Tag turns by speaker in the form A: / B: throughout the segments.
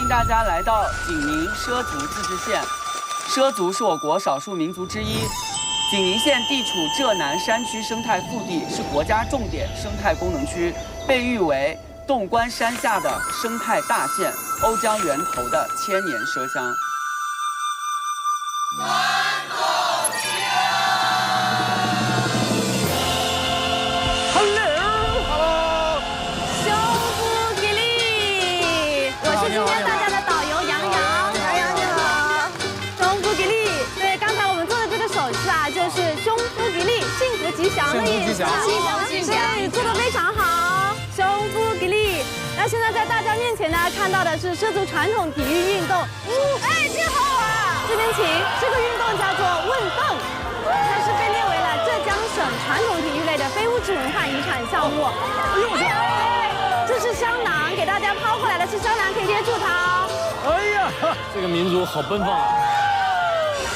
A: 迎大家来到景宁畲族自治县。畲族是我国少数民族之一。景宁县地处浙南山区生态腹地，是国家重点生态功能区，被誉为洞关山下的生态大县，瓯江源头的千年畲乡。
B: 吉祥的意思，对，做得非常好，胸腹给力。那现在在大家面前呢，看到的是畲族传统体育运动，哎，这好玩啊！这边请，这个运动叫做问蹦，它是被列为了浙江省传统体育类的非物质文化遗产项目。这是香囊，给大家抛过来的是香囊，可以接住它哦。
C: 哎呀，这个民族好奔放啊！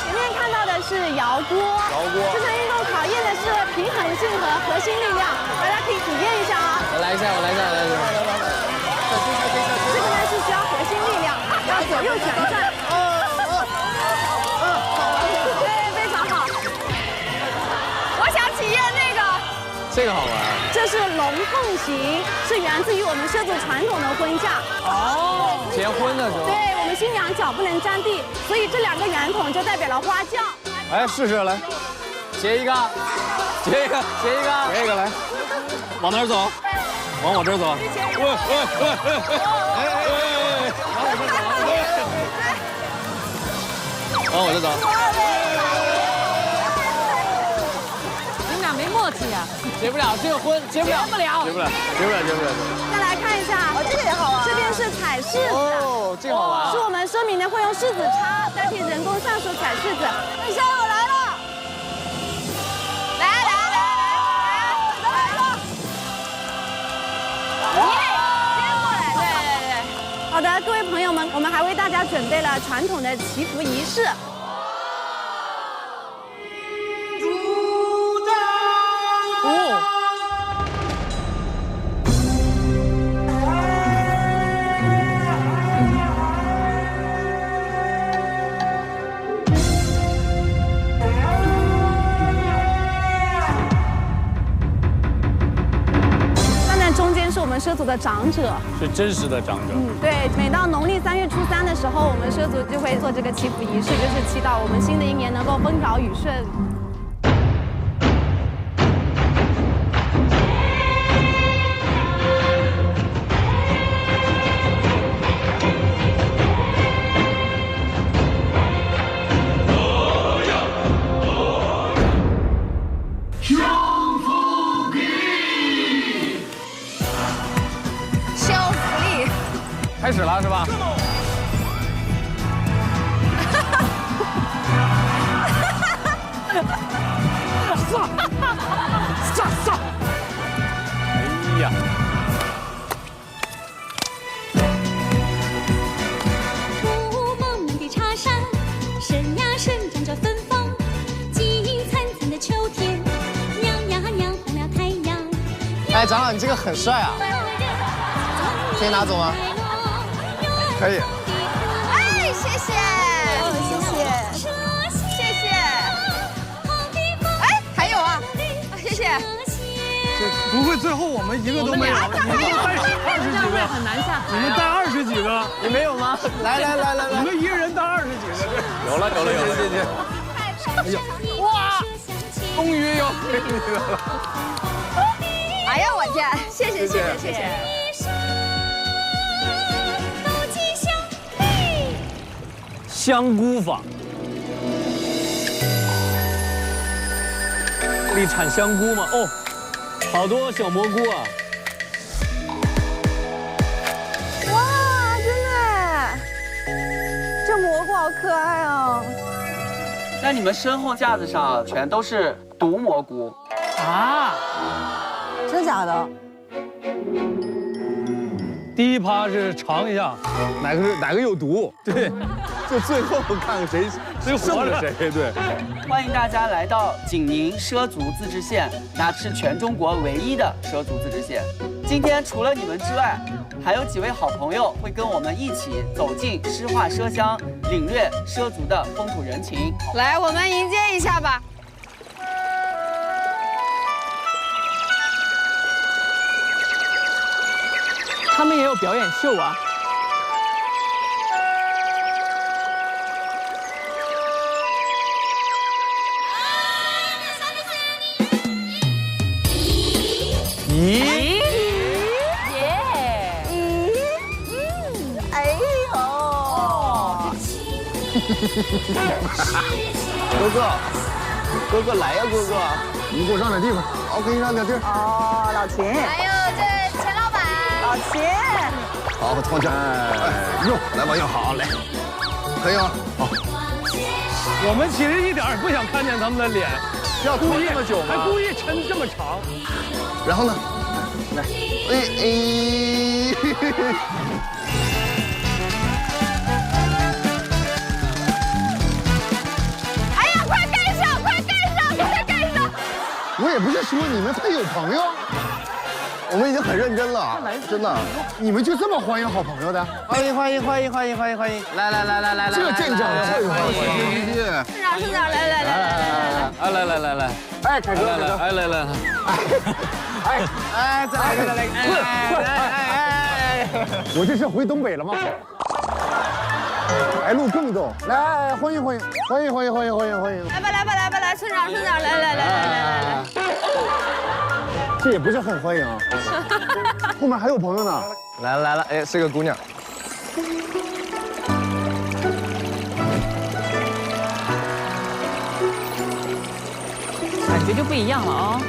B: 前面看到的是摇锅，这项运动考验的是平衡性和核心力量，大家可以体验一下啊。
C: 我来一下。
B: 这个呢是需要核心力量，要左右旋转。对，非常好。我想体验那个。
C: 这个好玩。
B: 这是龙凤席，是源自于我们畲族传统的婚嫁。
C: 哦，结婚的时候。
B: 对，我们新娘脚不能沾地，所以这两个圆筒就代表了花轿。
C: 哎，试试来，结一个，来，往哪儿走？往我这儿走。往我这走。
D: 你们俩没默契啊！
C: 结不了，这个婚结不了。
B: 再来看一下，这个也好玩。这边是踩柿子，
C: 哦，这个好玩。
B: 是我们畲民呢会用柿子叉代替人工上手踩柿子。等一下，我来了。来，接过来。对。好的，各位朋友们，我们还为大家准备了传统的祈福仪式。我们畲族的长者
C: 是真实的长者。
B: 对，每到农历3月初3的时候，我们畲族就会做这个祈福仪式，就是祈祷我们新的一年能够风调雨顺。
C: 开始了是吧？上！哎呀！
E: 雾蒙蒙的茶山，生呀生长着芬芳，金银灿灿的秋天，亮呀亮红了太阳。
F: 哎，长老，你这个很帅啊！可以拿走吗？可以。
B: 哎，谢谢。哎，还有啊，谢谢。
G: 不会最后我们一个都没有？你们带20几个，
D: 很难下台。
G: 你们带20几个，
C: 你没有吗？来，
G: 你们一个人带20几个。
C: 有了，谢谢。
G: 哎呀，
C: 哇，终于有美女了。
B: 哎呀，我天，谢谢。
C: 香菇坊，这里产香菇吗？哦，好多小蘑菇啊！
B: 哇，真的，这蘑菇好可爱啊！
A: 那你们身后架子上全都是毒蘑菇
D: 啊？
B: 真假的？
G: 第一趴是尝一下，哪个有毒？对，就最后看看谁活着谁。对，
A: 欢迎大家来到景宁畲族自治县，那是全中国唯一的畲族自治县。今天除了你们之外，还有几位好朋友会跟我们一起走进诗画奢乡，领略畲族的风土人情。
B: 来，我们迎接一下吧。
D: 他们也有表演秀啊。
C: 咦？
F: 哥哥来呀，哥哥，你给我让点地方，我给你让点地儿。
B: 哦，老秦。还有这钱老板。老秦。
F: 好，放下。哟，来吧，哟，好嘞，可以吗？好。
C: 我们其实一点也不想看见他们的脸，
F: 要拖这么久吗？
C: 还故意抻这么长。
F: 然后呢？来，
B: 哎呀，快盖上，快盖上，快盖上！
F: 我也不是说你们配有朋友，我们已经很认真了，真的。你们就这么欢迎好朋友的？欢迎！来！这见长的，这欢迎！
B: 村长，来！
F: 哎，凯哥，
C: 来，
F: 再来！我这是回东北了吗？白鹿更逗，来，欢迎！
B: 来吧，村长，来！
F: 这也不是很欢迎啊，后面还有朋友呢。来了，哎，是个姑娘。
D: 感觉就不一样了啊。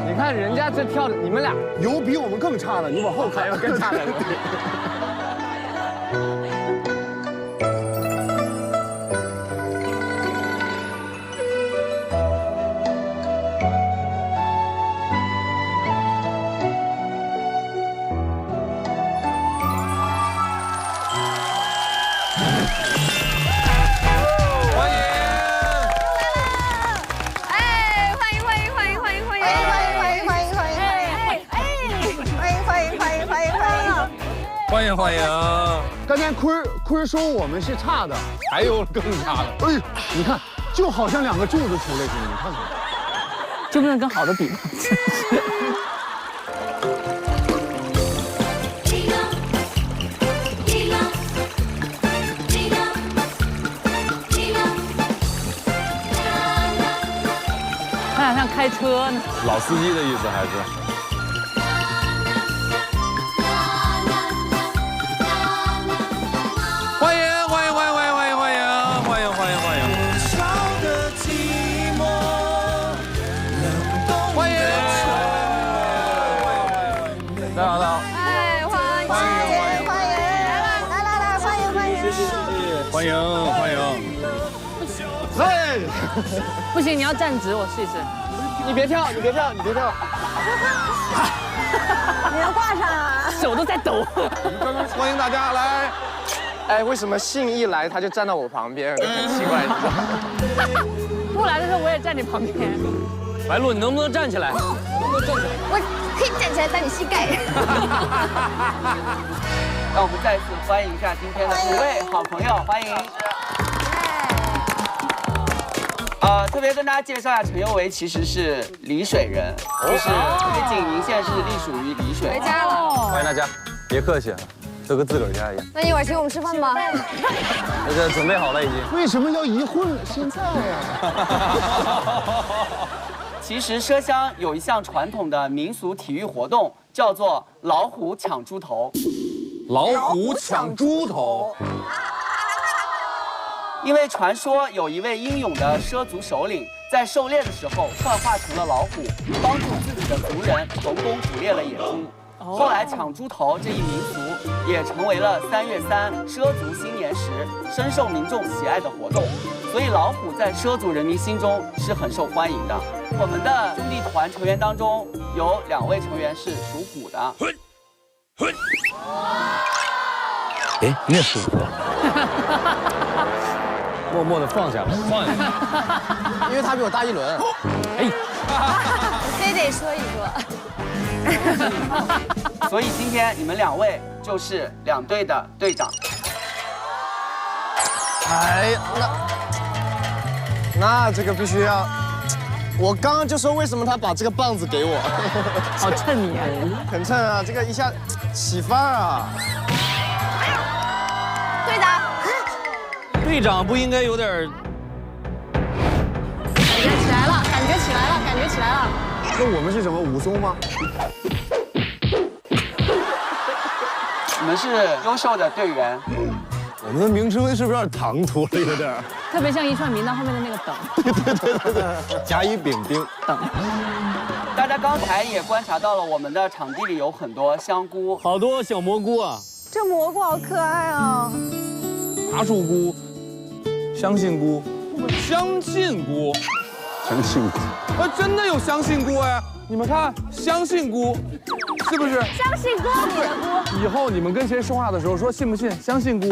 F: 你看人家这跳的，你们俩有比我们更差的，你往后看，有更差的。
G: 欢迎！
F: 刚才坤说我们是差的，
G: 还有更差的。
F: 哎，你看，就好像两个柱子出来似的，你看看，
D: 就不能跟好的比吗？他俩像开车呢。
G: 老司机的意思还是？欢迎！大家好！
B: 哎，欢迎！来，
G: 欢迎！
F: 哎，
D: 不行，你要站直，我试一试。
F: 你别跳！
B: 你要挂上啊！
D: 手都在抖。
F: 欢迎大家来。哎，为什么信一来他就站到我旁边，很奇怪。
D: 不来的时候我也站你旁边。
C: 白鹿，你能不能站起来？
B: 我可以站起来打你膝盖。
A: 让我们再次欢迎一下今天的5位好朋友，欢迎。特别跟大家介绍一下，陈宥维其实是丽水人，就是因为景宁县是隶属于丽水。
B: 回家了。
G: 欢迎大家，别客气，都跟自个儿家一样。
B: 那一会儿请我们吃饭吧。
G: 这个准备好了已经。
F: 为什么要一会儿现在呀？
A: 其实畲乡有一项传统的民俗体育活动，叫做老虎抢猪头。
G: 老虎抢猪头。
A: 因为传说有一位英勇的畲族首领，在狩猎的时候幻化成了老虎，帮助自己的族人成功捕猎了野猪。后来抢猪头这一民俗也成为了3月3畲族新年时深受民众喜爱的活动，所以老虎在畲族人民心中是很受欢迎的。我们的兄弟团成员当中有2位成员是属虎的。
C: 哎，你也属虎？
G: 默默的放下了，放下了。
H: 因为他比我大一轮。
G: 哎，
B: 非得说一
A: 个。所以今天你们2位就是2队的队长。
H: 哎，那这个必须要。我刚刚就说为什么他把这个棒子给我，
D: 好蹭你啊！
H: 很蹭啊，这个一下起范儿啊。
B: 队长，
C: 队长不应该有点？
D: 感觉起来了，感觉起来了，感觉起来了。
F: 那我们是什么武松吗？
A: 你们是优秀的队员。
F: 我们的名称是不是有点唐突了？有点。
D: 特别像一串名单后面的那个等。
F: 对，甲乙丙丁
D: 等。
A: 大家刚才也观察到了，我们的场地里有很多香菇，
C: 好多小蘑菇啊。
B: 这蘑菇好可爱啊！
G: 大树菇、香杏菇、香杏菇，
F: 香杏菇，
G: 真的有香杏菇哎！你们看，香杏菇，是不是？
B: 相信菇，你的菇。
G: 以后你们跟谁说话的时候说信不信香杏菇？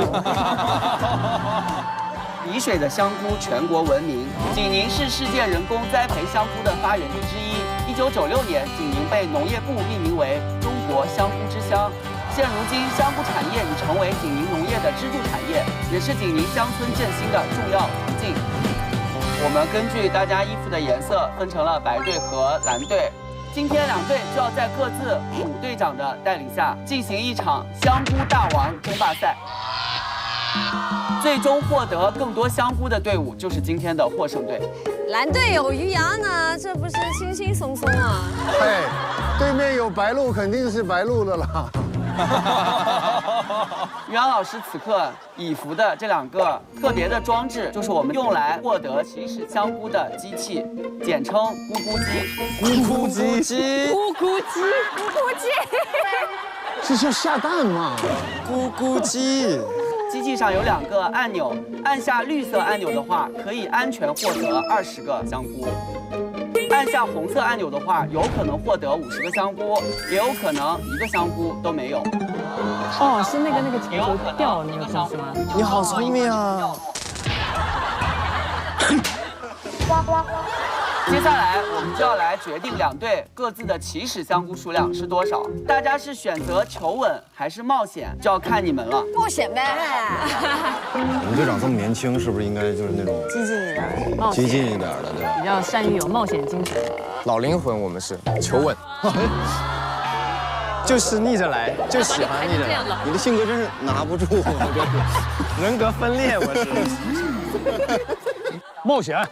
A: 洱水的香菇全国闻名，济宁是世界人工栽培香菇的发源地之一。1996年，济宁被农业部命名为中国香菇之乡。现如今，香菇产业已成为济宁农业的支柱产业，也是济宁乡村振兴的重要途径。我们根据大家衣服的颜色分成了白队和蓝队。今天2队就要在各自主队长的带领下进行一场香菇大王争霸赛。最终获得更多香菇的队伍就是今天的获胜队。
B: 蓝队有于洋呢，这不是轻轻松松啊？
F: 哎，对面有白鹿，肯定是白鹿的啦。
A: 于洋老师此刻以服的这2个特别的装置，就是我们用来获得起始香菇的机器，简称咕咕机。
H: 咕咕鸡，
D: 咕咕鸡，
B: 咕咕鸡，
F: 是叫下蛋吗？
H: 咕咕鸡。
A: 机器上有2个按钮，按下绿色按钮的话，可以安全获得20个香菇；按下红色按钮的话，有可能获得50个香菇，也有可能1个香菇都没有。
D: 哦，是那个球掉那个东西吗？
H: 你好聪明啊！
A: 接下来我们就要来决定2队各自的起始香菇数量是多少。大家是选择求稳还是冒险，就要看你们了。
B: 冒险呗！
F: 我们队长这么年轻，是不是应该就是那种
B: 激进一点，
F: 激进一点的，对吧？
D: 比较善于有冒险精神。
H: 老灵魂，我们是求稳，就是逆着来，就喜欢逆着来。
F: 你的性格真是拿不住，我真是
H: 人格分裂，我是。
G: 冒险，
B: 冒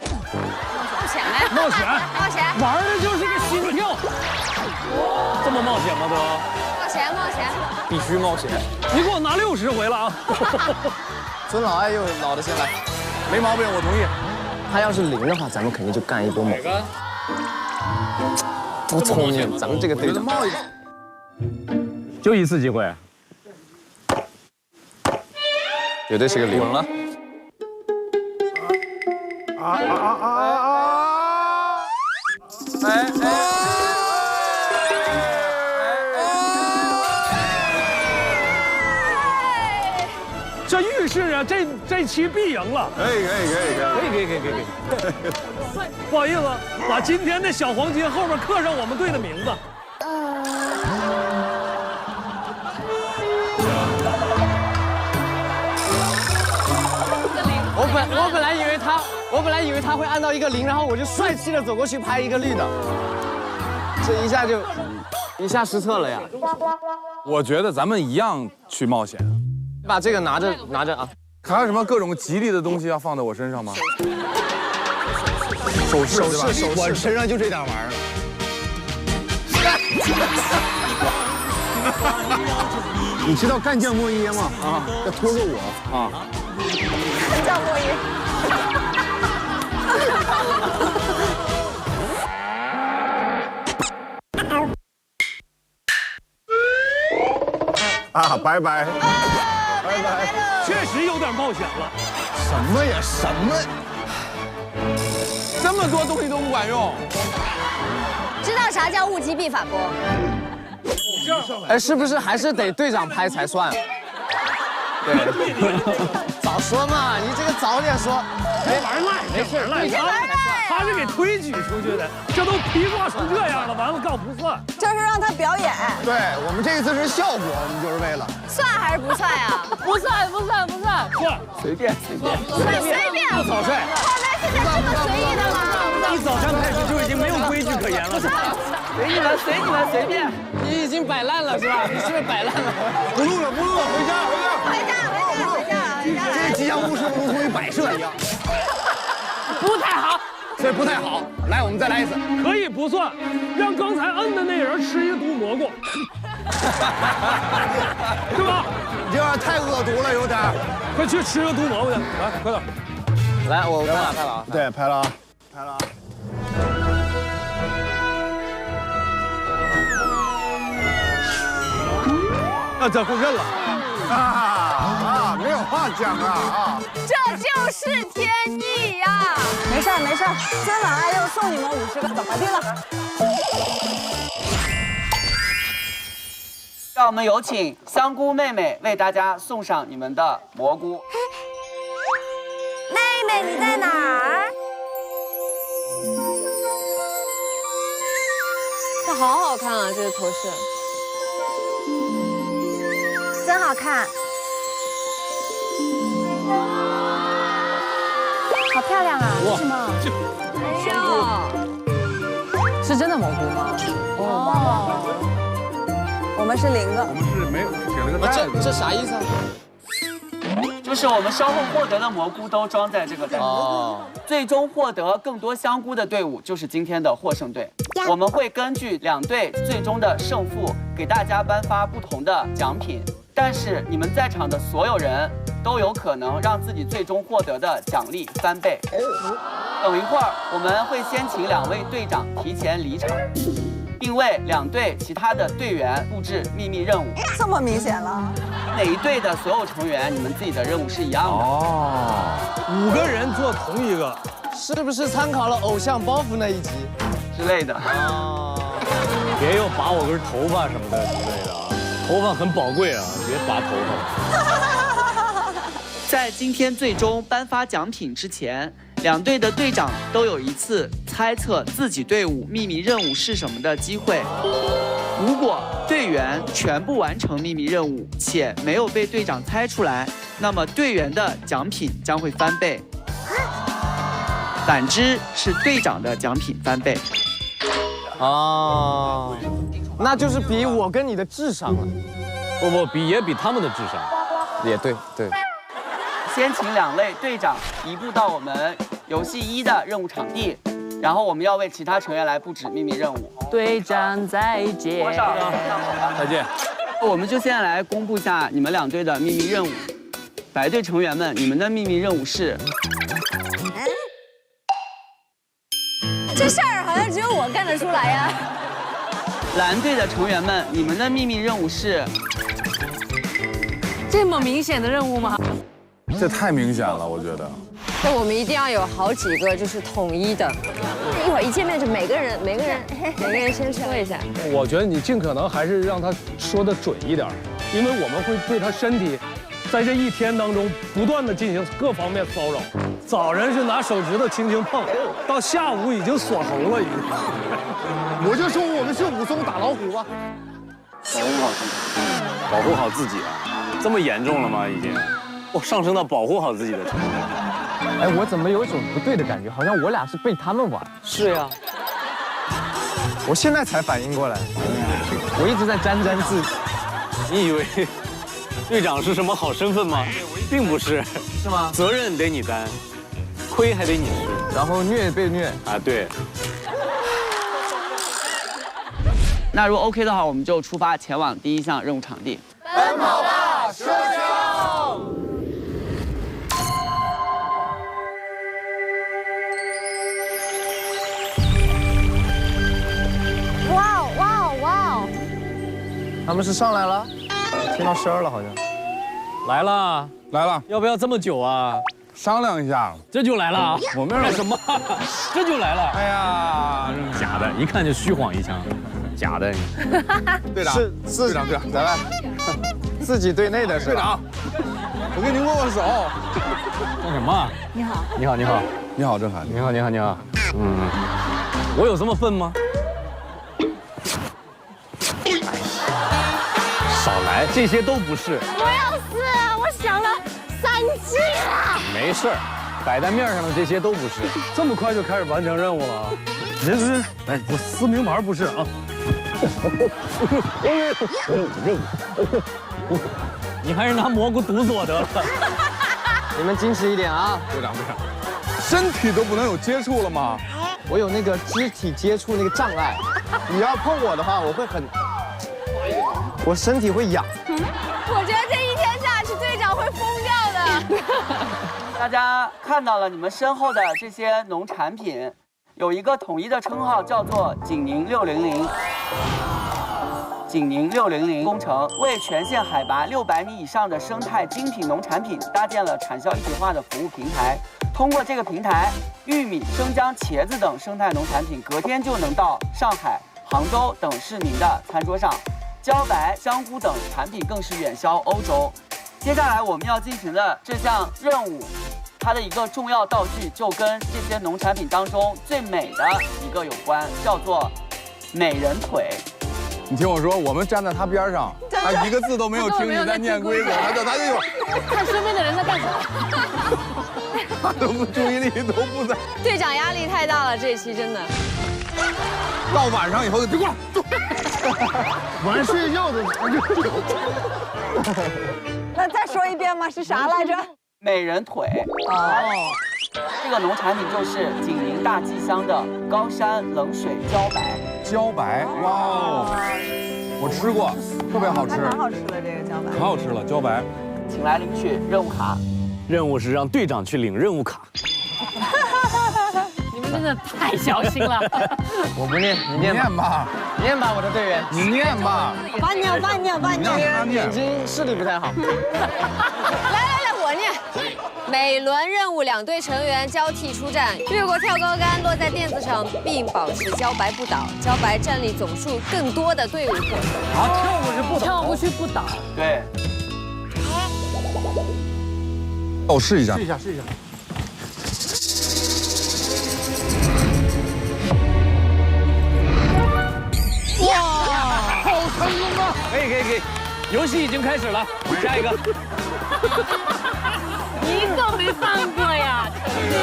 B: 险呗！
C: 冒险，
B: 冒险，
C: 玩的就是个心跳。这么冒险吗？都
B: 冒险，冒险！
H: 必须冒险。
C: 你给我拿60回了啊！
H: 尊老爱幼，老的先来，
G: 没毛病，我同意。
H: 他要是0的话，咱们肯定就干一波猛。多聪明，咱们这个队长。
C: 就1次机会，
H: 绝对是个0。
G: 稳了。
C: 这预示啊，这期必赢了。
G: 可以。
C: 不好意思，把今天的小黄金后面刻上我们队的名字。
H: 我本来以为他会按到一个0，然后我就帅气的走过去拍一个绿的，这一下失策了呀！
G: 我觉得咱们一样去冒险。
H: 把这个拿着啊！
G: 还有什么各种吉利的东西要放在我身上吗？首饰对吧？
F: 我身上就这点玩意儿。你知道干将莫邪吗？啊，要拖着我啊！
B: 干将莫邪。
F: 啊，拜拜。
C: 确实有点冒险了。
F: 什么呀？什么？
G: 这么多东西都不管用。
B: 知道啥叫物极必反不？
H: 哎，是不是还是得队长拍才算？早说嘛，你这个早点说。
C: 没玩赖，没事赖，他是给推举出去的，这都皮挂成这样了，完了告不算。
B: 这是让他表演，
F: 对我们这一次是效果，我们就是为了
B: 算还是不算呀？
D: 不算，
C: 算，
A: 随便。
C: 不草率。
B: 后来现在这么随意的吗？
C: 一早上开始就已经没有规矩可言了。
A: 随你们，随便。
H: 你已经摆烂了是吧？你是不是摆烂了？
F: 不录了，回家。这吉祥物是不是如同于摆设一样？
C: 不太好，
F: 所以不太好。来，我们再来一次。
C: 可以不算，让刚才摁的那人吃一个毒蘑菇，对吧？
F: 你这样太恶毒了，有点。
C: 快去吃个毒蘑菇去，来，快点。
H: 来，我拍了啊。
F: 对，拍了啊。
C: 那这不认了
F: 没有话讲啊！
B: 这就是天意呀！没事，尊老爱幼送你们50个，怎么的了？
A: 让我们有请香菇妹妹为大家送上你们的蘑菇。
B: 妹妹你在哪儿？这好好看啊，这个头饰，真好看。好漂亮啊！为什么？哎呦，
D: 是真的蘑菇吗？
B: 我们是0个。
G: 我们是没有给了个袋子。
H: 这啥意思啊？
A: 就是我们稍后获得的蘑菇都装在这个袋子。最终获得更多香菇的队伍就是今天的获胜队。我们会根据2队最终的胜负给大家颁发不同的奖品，但是你们在场的所有人都有可能让自己最终获得的奖励翻倍。等一会儿我们会先请2位队长提前离场，并为2队其他的队员布置秘密任务。
B: 这么明显了？
A: 哪一队的所有成员，你们自己的任务是一样的。
C: 5个人做同一个，
H: 是不是参考了《偶像包袱》那一集
A: 之类的？
G: 别又拔我根头发什么的之类的啊，头发很宝贵啊，别拔头发。
A: 在今天最终颁发奖品之前，2队的队长都有一次猜测自己队伍秘密任务是什么的机会。如果队员全部完成秘密任务且没有被队长猜出来，那么队员的奖品将会翻倍；反之是队长的奖品翻倍。
H: 那就是比我跟你的智商了。
G: 不，比他们的智商。
H: 也对。
A: 先请2位队长移步到我们游戏1的任务场地，然后我们要为其他成员来布置秘密任务。
D: 队长再见。
G: 再见。
A: 我们就现在来公布一下你们2队的秘密任务。白队成员们，你们的秘密任务是……
B: 这事儿好像只有我干得出来呀。
A: 蓝队的成员们，你们的秘密任务是……
D: 这么明显的任务吗？
G: 这太明显了，我觉得。
I: 那我们一定要有好几个就是统一的，一会儿一见面就每个人先说一下。
C: 我觉得你尽可能还是让他说的准一点，因为我们会对他身体，在这一天当中不断的进行各方面骚扰。早晨是拿手指头轻轻碰，到下午已经锁喉了，已经。
F: 我就说我们是武松打老虎吧。
G: 保护好自己啊！这么严重了吗？已经，上升到保护好自己的程度。
H: 哎，我怎么有一种不对的感觉，好像我俩是被他们玩。
A: 是呀。
H: 我现在才反应过来，我一直在沾沾自喜。
G: 你以为队长是什么好身份吗？并不是。
H: 是吗？
G: 责任得你担，亏还得你吃，
H: 然后虐被虐
G: 啊，对。
A: 那如果 OK 的话，我们就出发前往第1项任务场地。
F: 奔跑吧，社交！
B: 哇哦！
H: 他们是上来了，听到声儿了好像。
G: 来了，要不要这么久啊？
F: 商量一下，
G: 这就来了。我们干什么？这就来了。哎呀，假的，一看就虚晃一枪，假的。
F: 队长，
H: 是队长，咱们自己队内的是队长。
G: 我跟您握握手。干什么？
I: 你好，
G: 你好，你好，你好，郑恺。你好，你好，你好。我有这么笨吗？少来，这些都不是。
B: 我要死，我想了3季了。
G: 没事儿，摆在面上的这些都不是。
C: 这么快就开始完成任务了啊！行，哎，我撕名牌不是啊。
G: 你还是拿蘑菇毒死我得了。
H: 你们矜持一点啊！
G: 部长，身体都不能有接触了吗？
H: 我有那个肢体接触那个障碍，你要碰我的话，我身体会痒。
B: 我觉得这一天下去，队长会疯掉的。
A: 大家看到了你们身后的这些农产品，有一个统一的称号，叫做景宁600。景宁600工程为全县海拔600米以上的生态精品农产品搭建了产销一体化的服务平台。通过这个平台，玉米、生姜、茄子等生态农产品隔天就能到上海、杭州等市民的餐桌上，茭白、香菇等产品更是远销欧洲。接下来我们要进行的这项任务，它的一个重要道具就跟这些农产品当中最美的一个有关，叫做美人腿。
G: 你听我说，我们站在他边上，他一个字都没有听你在念规则，他就
D: 看身边的人在干什么。
G: 他都不注意力都不在。
I: 队长压力太大了，这一期真的。
G: 到晚上以后就别过来，
F: 晚上睡觉的。
B: 那再说一遍吗？是啥来着？
A: 美人腿。哦。这个农产品就是景宁大吉乡的高山冷水茭白。
G: 茭白，哇哦，我吃过，特别好吃，
B: 蛮好吃的这个茭白，
G: 可好吃了茭白。
A: 请来领取任务卡。
G: 任务是让队长去领任务卡。
D: 你们真的太小心了。
H: 我不念，你念吧，念吧，我的队员，
G: 你念吧。
B: 慢念，慢念，慢念。
H: 眼睛视力不太好。
I: 来，我念。每轮任务2队成员交替出战，越过跳高杆落在垫子上，并保持茭白不倒。茭白战力总数更多的队伍获胜。
C: 啊，跳过去不倒，
D: 跳过去不倒。
A: 对。
G: 我试一下。
C: 试一下。
G: 哇，好成功啊！可以，游戏已经开始了，下一个。
D: 一个没放过呀，成哥。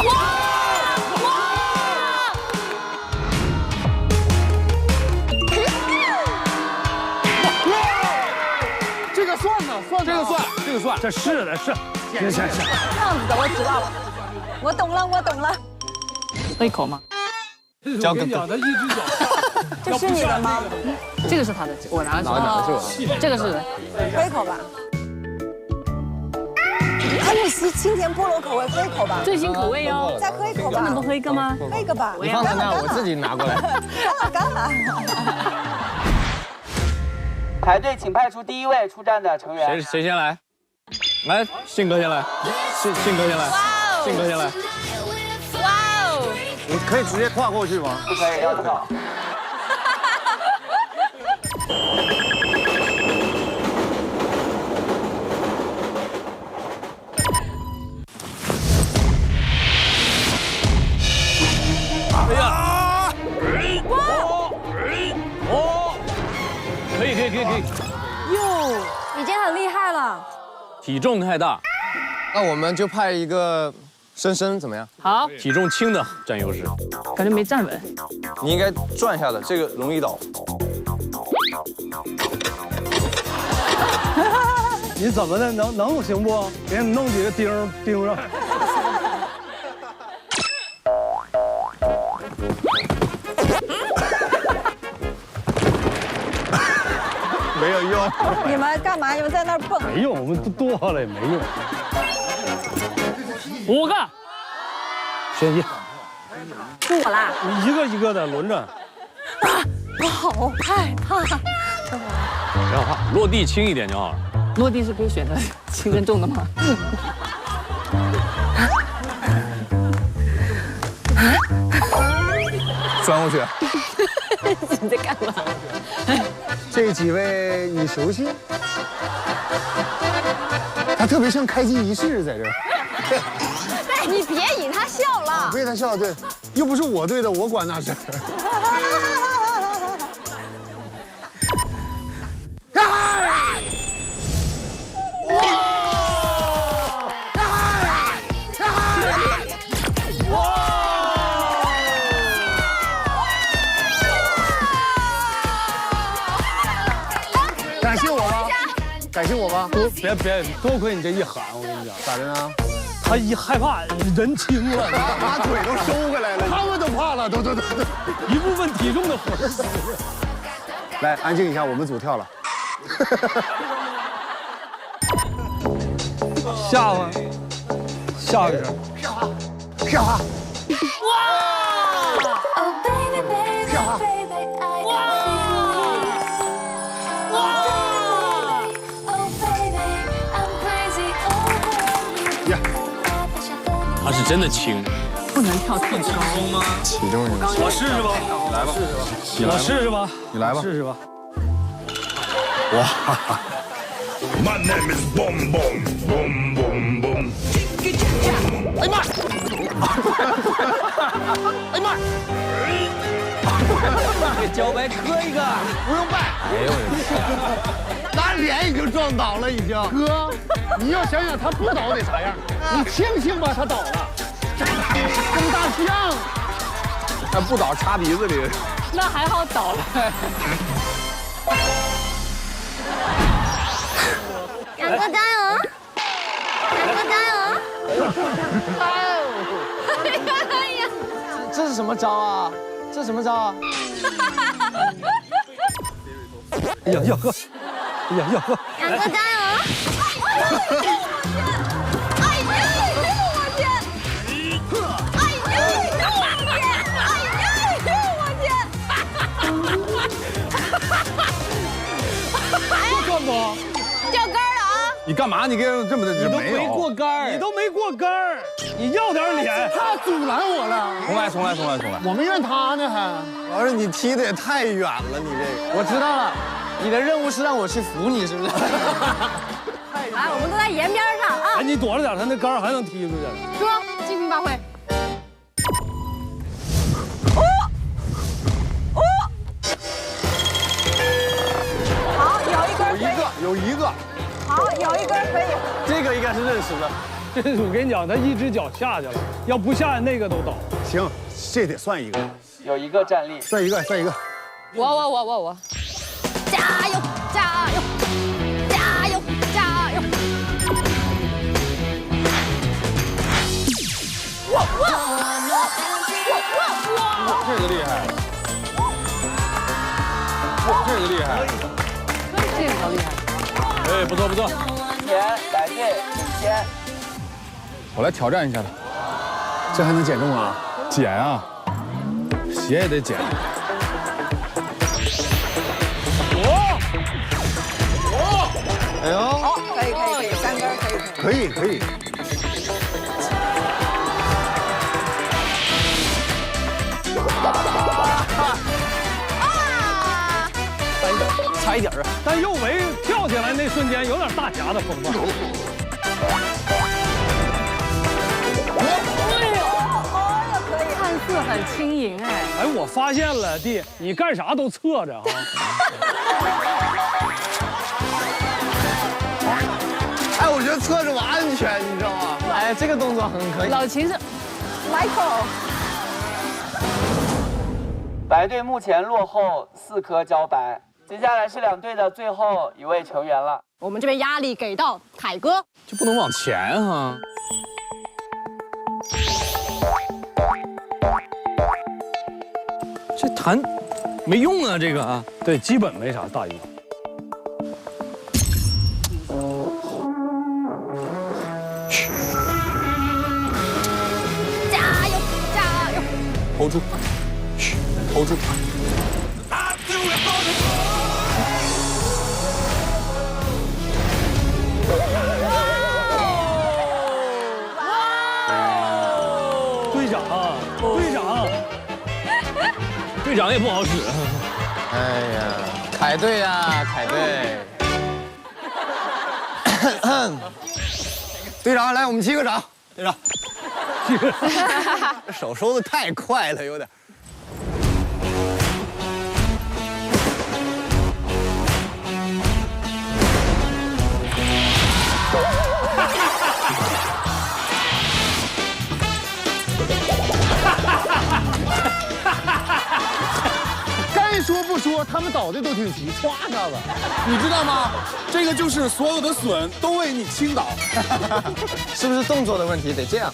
D: 哇！
G: 这个算呢？这个算，
C: 这是的，是。行。
B: 这样子的，我知道了，我懂了。
D: 喝一口吗？
C: 我跟你讲，他一只脚。
B: 这是你的吗？
D: 这个是他的，我拿的是我。这个是。
B: 喝一口吧。安慕希清甜菠萝口味，喝一口吧。
D: 最新口味哟。
B: 再喝一口吧。
D: 真的不喝一个吗？
B: 喝一个吧。
H: 你放在那，我自己拿过来。
B: 干了。
A: 排队，请派出第一位出战的成员。
G: 谁先来？来，信哥先来。信哥先来。信哥先来。
I: 哇哦！
F: 你可以直接跨过去吗？
A: 不可以，要走。
G: 哎呀！可以。
B: 哟，已经很厉害了。
G: 体重太大，
H: 那我们就派一个深怎么样？
D: 好，
G: 体重轻的占优势。
D: 感觉没站稳。
H: 你应该转一下的，这个容易倒。
C: 你怎么的？能行不？给你弄几个钉上。
F: 没有用。
B: 你们干嘛？你们在那儿蹦？
C: 没用，我们多了也没用。
D: 5个，
C: 选一。
B: 是我啦。
C: 你一个的轮着。
B: 我好害怕。
G: 不要怕，落地轻一点就好了。
D: 落地是可以选择轻跟重的吗？
G: 钻过去。
D: 你在干嘛？
F: 这几位你熟悉？他特别像开机仪式在这儿。
B: 你别引他笑了。
F: 为他笑，对，又不是我对的，我管那事儿。感谢我吧，感谢我吧。
C: 别，多亏你这一喊，我跟你讲，
F: 咋的呢？
C: 他一害怕人轻了，
F: 把腿都收回来了，他们都怕了，都，
C: 一部分体重的魂儿。
F: 来，安静一下，我们组跳了。
C: 下吧，下个声。
F: 跳啊！
G: 他是真的轻，
D: 不能跳太高吗？
F: 体重也
C: 我试试吧，
G: 来吧，
C: 我试试吧，
F: 你来吧，
C: 试试吧。
F: 哇！
J: My name is Boom Boom Boom Boom Boom。
F: 哎呀妈！哎呀妈！
A: 给脚白磕一个，
F: 不用拜。哎呦我的天！拿脸已经撞倒了，已经。哥，你要想想他不倒得啥样，你庆幸吧，他倒了。这么大象，
G: 他不倒插鼻子里。
D: 那还好倒了。
B: 杨哥加油！杨哥加油！哎呀！
H: 这是什么招啊？这是什么招啊？
C: 哎呀呀呵！哎呀呀呵！
B: 杨哥加油！哎呀！我天！哎呀！我天！
C: 这算不？
B: 掉杆了啊！
G: 你干嘛？你跟这么的
C: 你都没过杆儿，你都没过杆儿，你要点脸。
F: 他阻拦我了。
G: 重来。
F: 我们怨他呢还。
H: 主要是你踢的也太远了，你这个。我知道了，你的任务是让我去扶你，是不是？
B: 来，我们都在沿边上啊！
C: 哎，你躲着点，他那杆儿还能踢出去。
B: 哥，尽情发挥。好，
F: 有一个。
B: 好，有一根可以。
H: 这个应该是认识的。
C: 这我跟你讲，他一只脚下去了，要不下那个都倒。
F: 行，这得算一个。
A: 有一个站立，
F: 算一个。
D: 我。
B: 加油！加油！加油！加油！哇！
G: 这个厉害，这个厉害，
D: 这个好厉害。
C: 哎，不错。
A: 前白队领先。
G: 我来挑战一下他。
F: 这还能减重啊？
G: 减啊，鞋也得减。
H: 哎呦，
B: 好，可以，3根可以。
F: 可以。
H: 差一点啊！
C: 但右维跳起来那瞬间有点大侠的风范。
D: 看似很轻盈哎。
C: 哎，我发现了，弟，你干啥都侧着啊。
H: 哎，我觉得侧着我安全，你知道吗？哎，这个动作很可以。
D: 老秦是
B: Michael。
A: 白队目前落后4颗胶白，接下来是两队的最后一位成员了。
B: 我们这边压力给到凯哥，
G: 就不能往前哈。这弹没用啊，这个啊，
C: 对，基本没啥大用。
B: 加油！加油！
G: hold 住，嘘 ，hold 住。
C: 队长也不好使。
F: 哎呀，
H: 凯队呀，凯队。
F: 队长，来，我们击个掌。
G: 队长，
F: 这手收的太快了，有点。该说不说，他们倒的都挺齐，歘下子。
G: 你知道吗？这个就是所有的笋都为你倾倒，
H: 是不是动作的问题？得这样。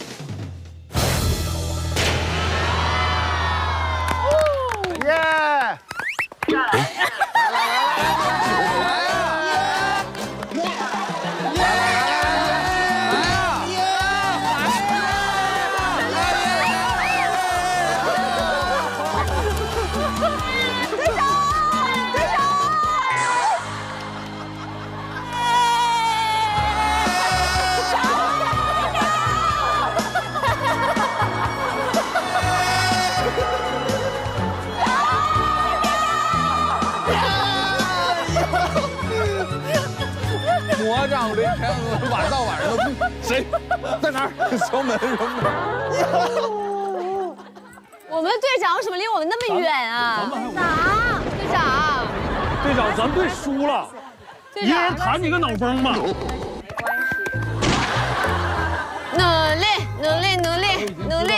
F: 耶！
G: 魔杖这天晚到晚上都谁在哪儿？敲门什么的。
I: 我们队长为什么离我们那么远啊？队长，
C: 队长，咱队输了，一人弹你个脑崩吧。
I: 努力。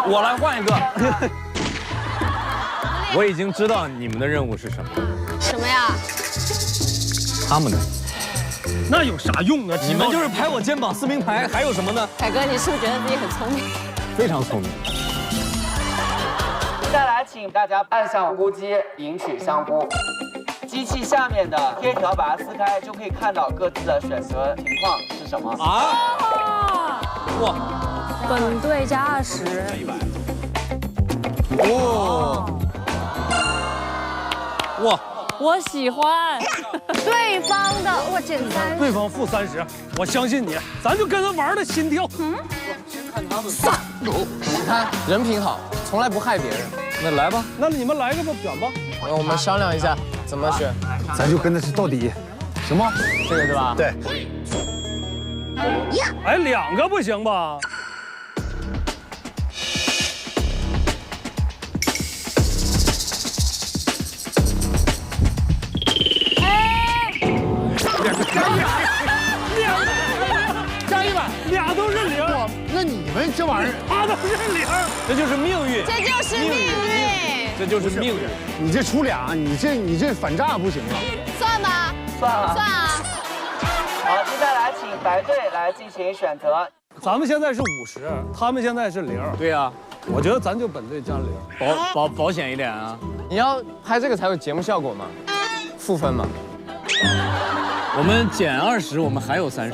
G: 我来换一个。
K: 我已经知道你们的任务是什么。
I: 什么呀？
K: 他们的。
C: 那有啥用啊？
K: 你们就是拍我肩膀撕名牌，还有什么呢？
I: 凯哥，你是不是觉得自己很聪明？
K: 非常聪明。
A: 接下来，请大家按香菇机赢取香菇。机器下面的贴条把它撕开，就可以看到各自的选择情况是什么。
K: 啊！哇！
D: 本队加20。
K: 哦！哇！
D: 我喜欢
B: 对方的我减30，
C: 对方负30，我相信你，咱就跟他玩的心跳。
H: 你看人品好，从来不害别人。
K: 那来吧，
C: 那你们来个吧，选吧。
H: 那我们商量一下怎么选，
F: 咱就跟他是到底，行吗？
H: 这个对吧？
F: 对。
C: 哎，2个不行吧？俩都是0，
F: 那你们这玩意儿，
C: 他都是0，
K: 这就是命运，
I: 这就是命运，
K: 这就是命运。
F: 你这出俩，你这反诈不行啊！
I: 算吧，
A: 算了。
I: 算啊。
A: 好，接下来请白队来进行选择。
C: 咱们现在是50，他们现在是0。
K: 对呀，
C: 我觉得咱就本队加0，
K: 保险一点啊。
H: 你要拍这个才有节目效果嘛，负分嘛。
K: 我们减20，我们还有30。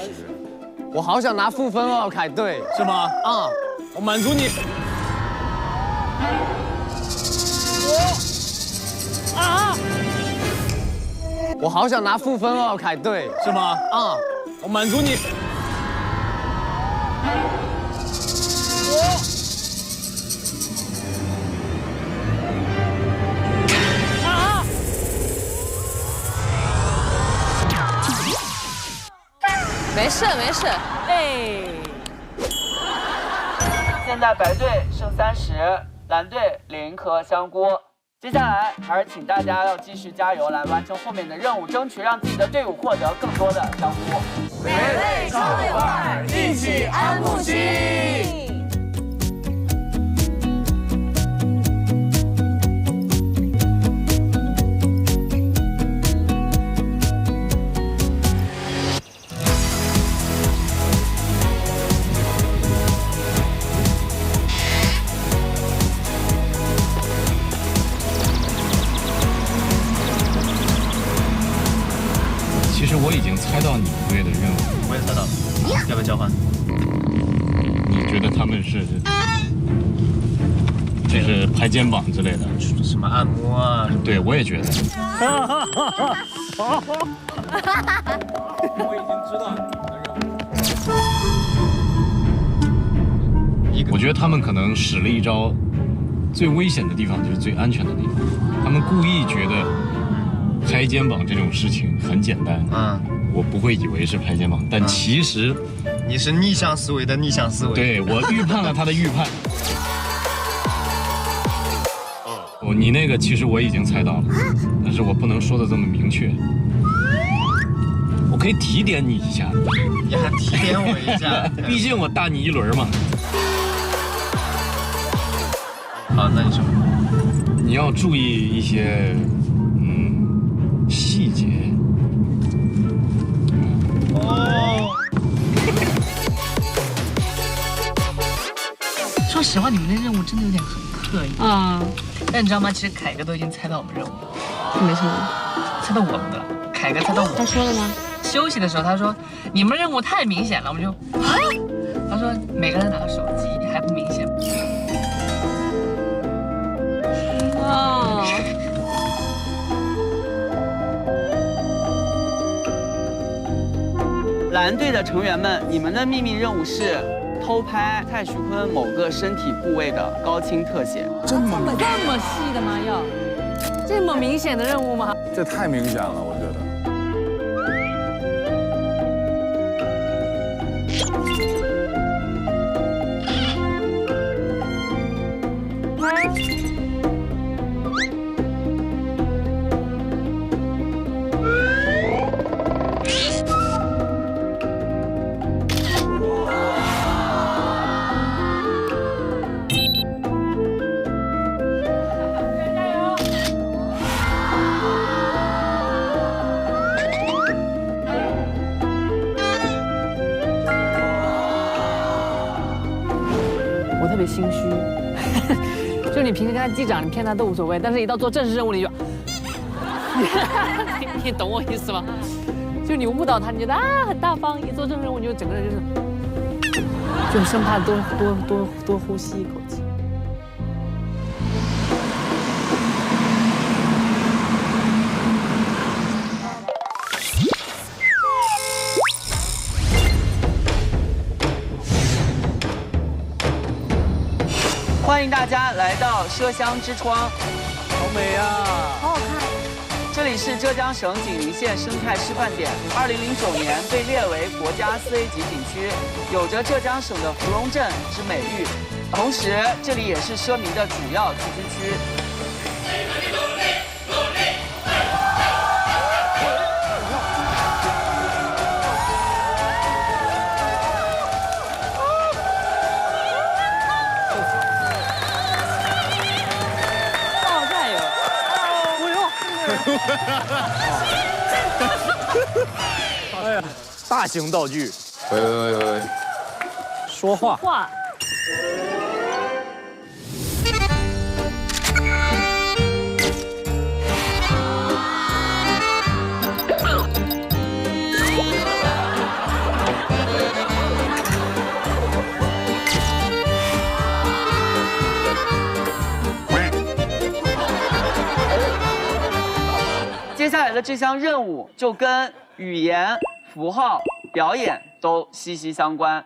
H: 我好想拿负分哦，凯队，
K: 是吗？
H: 啊，
K: 我满足你。
H: 我好想拿负分哦，凯队，
K: 是吗？
H: 啊，
K: 我满足你。
I: 没事。
D: 哎，
A: 现在白队剩30，蓝队0颗香菇。接下来还是请大家要继续加油，来完成后面的任务，争取让自己的队伍获得更多的香菇。
B: 美味超有味儿，一起安慕希。
L: 其实我已经猜到你们队的任务，
M: 我也猜到了，要不要交换？
L: 你觉得他们是就是拍肩膀之类的，
M: 什么按摩啊？
L: 对，我也觉得。
K: 我已经知道
L: 我觉得他们可能使了一招最危险的地方，就是最安全的地方，他们故意觉得拍肩膀这种事情很简单，我不会以为是拍肩膀，但其实
H: 你是逆向思维的逆向思维。
L: 对，我预判了他的预判。你那个其实我已经猜到了，但是我不能说的这么明确。我可以提点你一下。
H: 你还提点我一下？
L: 毕竟我大你一轮嘛。
H: 好，那你说。
L: 你要注意一些细节。
H: 哦。
D: 说实话，你们的任务真的有点很刻意啊。但你知道吗？其实凯哥都已经猜到我们任务了。
B: 没错。
D: 猜到我们的，凯哥猜到我。
B: 他说了吗？
D: 休息的时候他说你们任务太明显了，我们就啊。他说每个人拿个手机还不明显吗？
B: 哦。
A: 蓝队的成员们，你们的秘密任务是偷拍蔡徐坤某个身体部位的高清特写。
D: 这么细的吗？要这么明显的任务吗？
G: 这太明显了，我觉得。
D: 我特别心虚，就你平时跟他击掌，你骗他都无所谓，但是一到做正式任务，你就，你懂我意思吗？就你误导他，你觉得啊很大方，一做正式任务，你就整个人就生怕多呼吸一口气。
A: 欢迎大家来到麝香之窗，
C: 好美呀，
B: 好好看。
A: 这里是浙江省景宁县生态示范点，2009年被列为国家4A 级景区，有着浙江省的芙蓉镇之美誉。同时，这里也是奢民的主要聚居区。
C: 哎呀，大型道具。
G: 喂，
C: 说话。接下来的这项任务就跟语言、符号、表演都息息相关。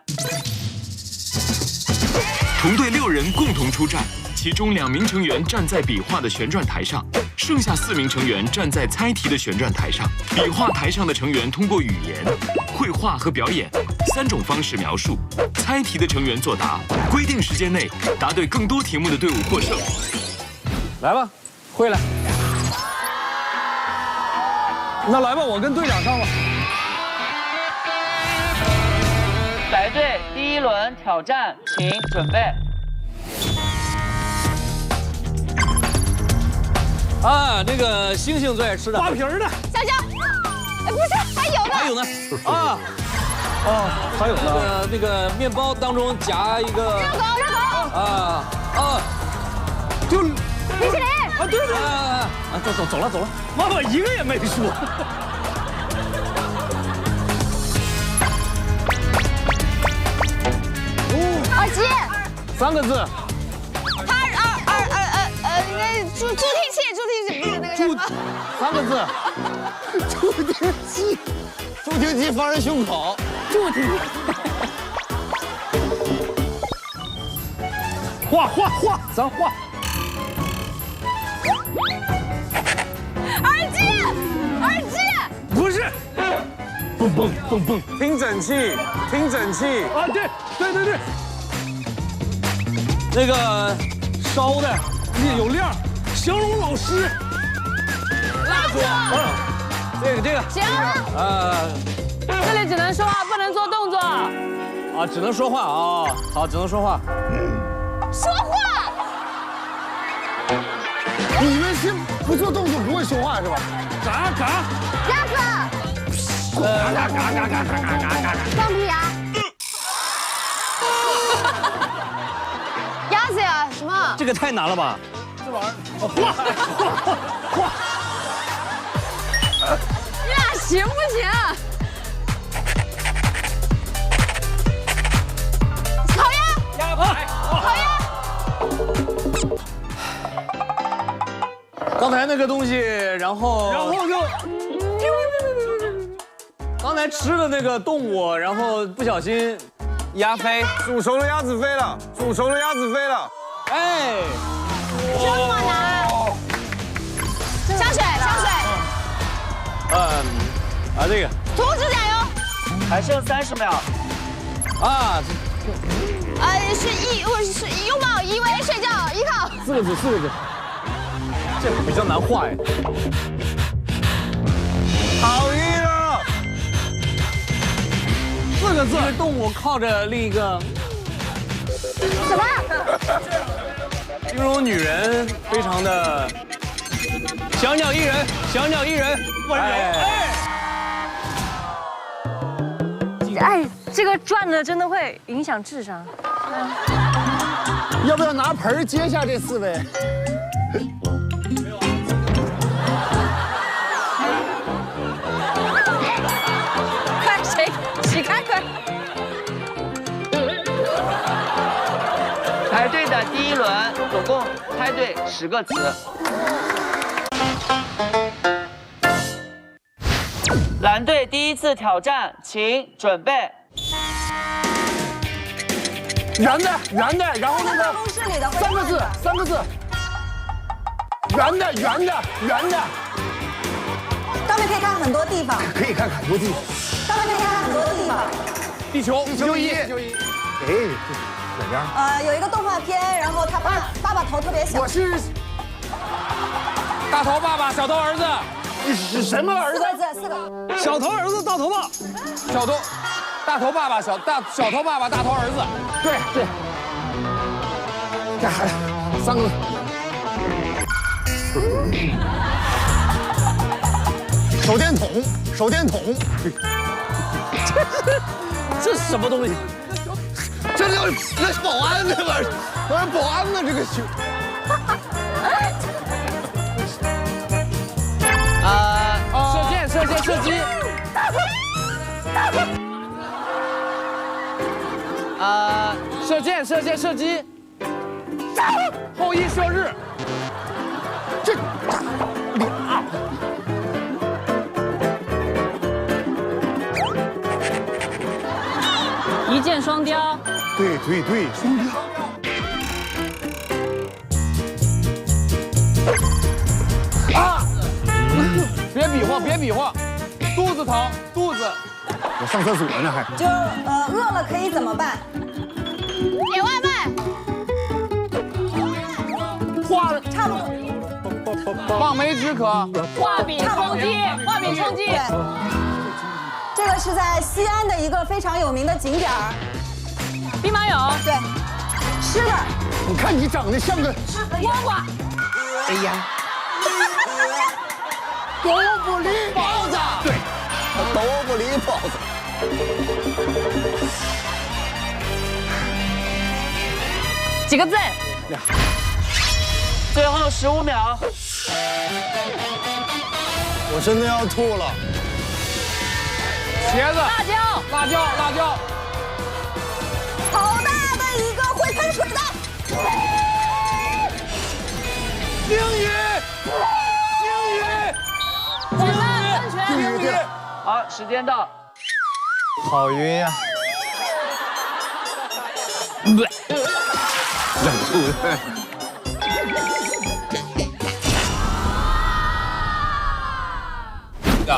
N: 同队6人共同出战，其中2名成员站在比划的旋转台上，剩下4名成员站在猜题的旋转台上。比划台上的成员通过语言、绘画和表演3种方式描述，猜题的成员作答，规定时间内答对更多题目的队伍获胜。
C: 来吧，会了。那来吧，我跟队长上吧。
A: 白队第1轮挑战，请准备。
K: 啊，那个星星最爱吃的
C: 扒皮儿的
B: 香蕉，哎，不是，还有呢，
K: 还有呢，啊，
C: 哦，还有呢，
K: 那个面包当中夹一个
B: 热狗，
C: 就
B: 冰淇淋
C: 啊，对，走了，妈妈一个也没说。
B: 耳机
C: 3个字。
B: 那助听器不是那个什么
C: 3个字。
H: 助听器放人胸口。
B: 助听器。
C: 画，咱画。
B: 耳机。
C: 不是。蹦蹦蹦蹦，
H: 听诊器，听诊器。
C: 啊，对对对对。那个烧的有亮，降龙老师。
D: 蜡烛。
C: 这个。
B: 行。
D: 这里只能说话，不能做动作。
K: 啊，只能说话啊。好，只能说话。
B: 说话。
F: 你们是不做动作不会说话是吧？
C: 嘎。
B: 鸭子。
F: 嘎。
B: 放屁呀！鸭子呀？什么？
K: 这个太难了吧？
C: 这玩意儿，画。
B: 你俩行不行？烤鸭。烤鸭。
K: 刚才那个东西，然后
C: 就。
K: 刚才吃的那个动物，然后不小心
H: 鸭飞，煮熟的鸭子飞了，煮熟的鸭子飞了。
K: 哎，
B: 这么难？香水。
K: 这个。
B: 涂指甲油。
A: 还剩30秒。
K: 啊。
B: 是拥抱，依偎，睡觉，依靠。
K: 4个字。这比较难画哎。
H: 好晕了。
K: 4个字，一个动物靠着另一个。
B: 什么？
K: 形容女人非常的小鸟依人，温柔。
B: 哎，这个转的真的会影响智商。
F: 要不要拿盆接下这4位？
B: 快，谁起开快！
A: 排队的第1轮总共猜对10个词。蓝队第一次挑战，请准备。
F: 圆的，然后那个
B: 办公室里的
F: 3个字，圆的。
B: 上面可以看很多地方。
F: 可以看很多地方。
B: 上面可以看很多地方。
H: 地球仪。
F: 哎，哪边？
B: 有一个动画片，然后他爸爸头特别小。
F: 我是
H: 大头爸爸，小头儿子。
F: 你是什么儿子
B: ？4个。
C: 小头儿子，大头爸。
H: 大头爸爸，小头爸爸，大头儿子。
F: 对。这还3个。手电筒。
K: 这是什么东西？
F: 这是保安的吧？保安的这个球。
H: 射击。射击。后羿射日。
F: 这
D: 一箭双雕。
F: 对，双雕。
H: 啊！别比划，肚子疼，肚子。
F: 我上厕所呢还。
B: 就饿了可以怎么办？点外卖。
H: 画
B: 差不多。
H: 望梅止渴。
D: 画饼充饥。
B: 对。这个是在西安的一个非常有名的景点儿。
D: 兵马俑。
B: 对。吃的。
F: 你看你长得像个
D: 倭瓜。
F: 哎呀。狗不理包子。对。狗不理包子。
D: 几个字？
A: 最后15秒。
F: 我真的要吐了。
H: 茄子。
D: 辣椒。
B: 好大的一个会喷水的。
H: 鲸鱼。
A: 好，时间到。
H: 好晕呀。
F: 忍住。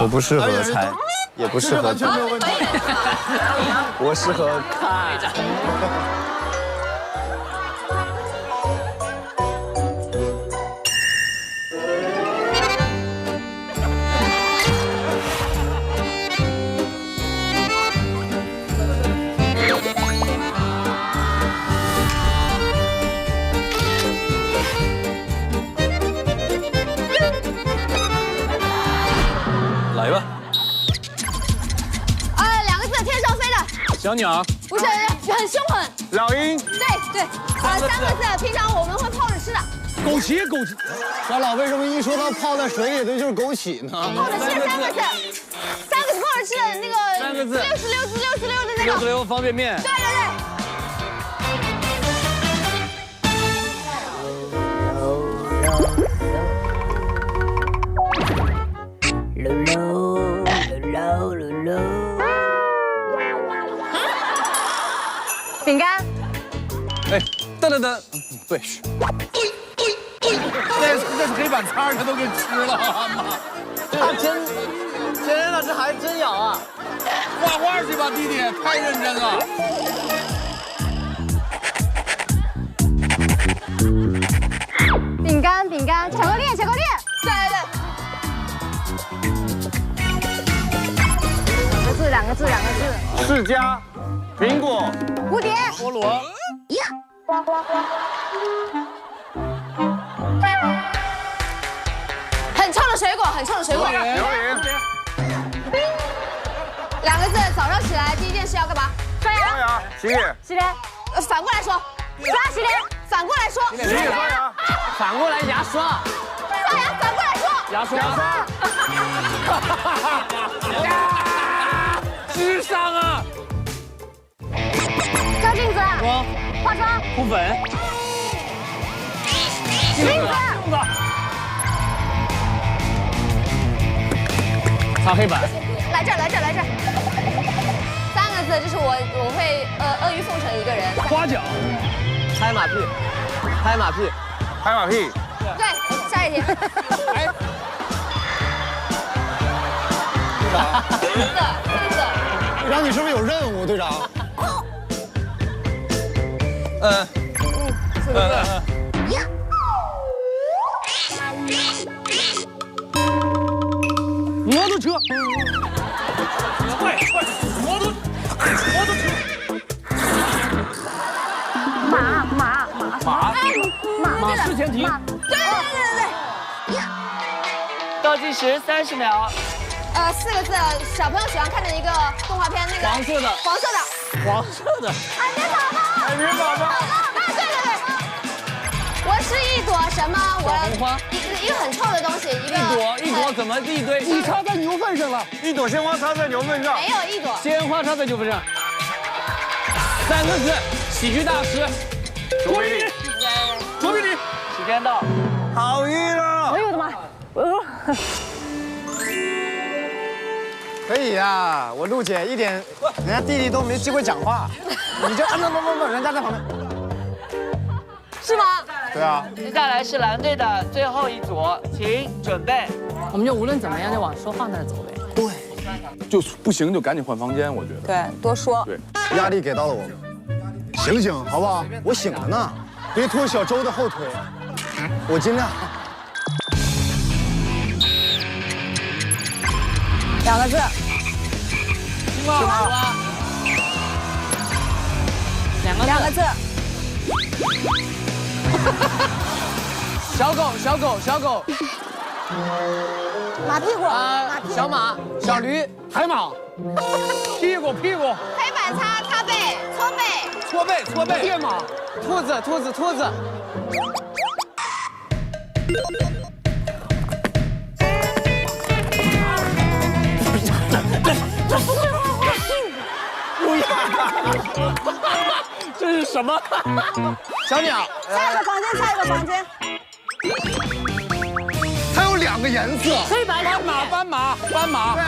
H: 我不适合猜，也不适合
F: 完全没有问题。
H: 我适合看。
K: 来吧，
I: 两个字，天上飞的，
K: 小鸟，
I: 不是很凶狠。
K: 老鹰，
I: 对，三个字，平常我们会泡着吃的。
C: 枸杞，枸杞。
F: 小老为什么一说到泡在水里的就是枸杞呢？
I: 泡着吃3个字，泡着吃的那个
K: 3个字，
I: 66的那个。
K: 66方便面。
I: 对。饼干。
K: 哎，噔，对。
F: 这是黑板擦，他都给吃了。
H: 他真的，这还真咬啊！
F: 画画去吧，弟弟，太认真了。
B: 饼干，巧克力。
I: 对。
B: 两个字。
H: 释迦，苹果，
B: 蝴蝶，
H: 菠萝。
I: 很臭的水果。
H: 榴莲。
I: 2个字，早上起来第一件事要干嘛？刷牙。
H: 洗脸。
I: 反过来说，刷洗脸。反过来说，
H: 洗脸刷牙。
D: 反过来牙刷。
I: 刷牙，反过来说，
D: 牙刷。
K: 智商啊！
B: 照镜子，
K: 妆，
B: 化妆，
K: 敷粉，
B: 镜子，
K: 擦黑板。
I: 来这儿。3个字，就是我会阿谀奉承一个人。
C: 夸奖。
H: 拍马屁。
I: 对，下一题。4个。
F: 队长，你是不是有任务？队长。
C: 摩托车。
K: 快，摩托车。
C: 马是前提。
I: 对。
A: 倒计时30秒。
I: 4个字，小朋友喜欢看的一个动画片，那个
K: 黄色的。
I: 海绵宝宝。对。我是一朵什么？
K: 红花。
I: 一个很臭的东西，
K: 一朵怎么一堆？
C: 你插在牛粪上了。
H: 一朵鲜花插在牛粪上。
I: 没有一朵。
K: 鲜花插在牛粪上。3个字，喜剧大师。卓别林。
A: 时间到。
H: 好运了。
B: 哎呦我的妈！
H: 可以呀，我陆姐一点，人家弟弟都没机会讲话，你就不，人家在旁边。
I: 是吗？
H: 对啊。
A: 接下来是蓝队的最后一组，请准备。
D: 我们就无论怎么样就往说话那儿走呗。
G: 对，就不行就赶紧换房间，我觉得。
I: 对，多说。
G: 对，
F: 压力给到了我们，醒醒好不好？我醒了呢，别拖小周的后腿，我尽量。
B: 2个字，
D: 青蛙。2个字。
H: 小狗。
B: 马屁股。
H: 小马，小驴，海马。屁股。
I: 黑板擦背，
H: 搓背。电马。兔子。
K: 这是什么？
H: 小鸟。
B: 下一个房间。
F: 它有2个颜色。
D: 黑白两米。
K: 斑马。
F: 对。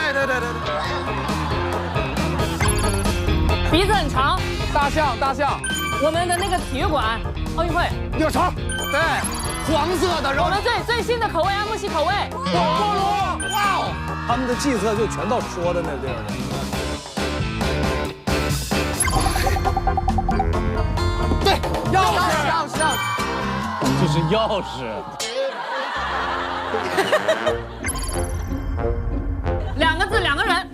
D: 鼻子很长。
K: 大象。
D: 我们的那个体育馆，奥运会。
F: 鸟巢。对。黄色的，
D: 我们最新的口味，安慕希口味。
F: 菠萝。哇哦。
C: 他们的计策就全到说的那地方去。
H: 对，钥匙，
G: 这是钥匙。
D: 2个字，2个人。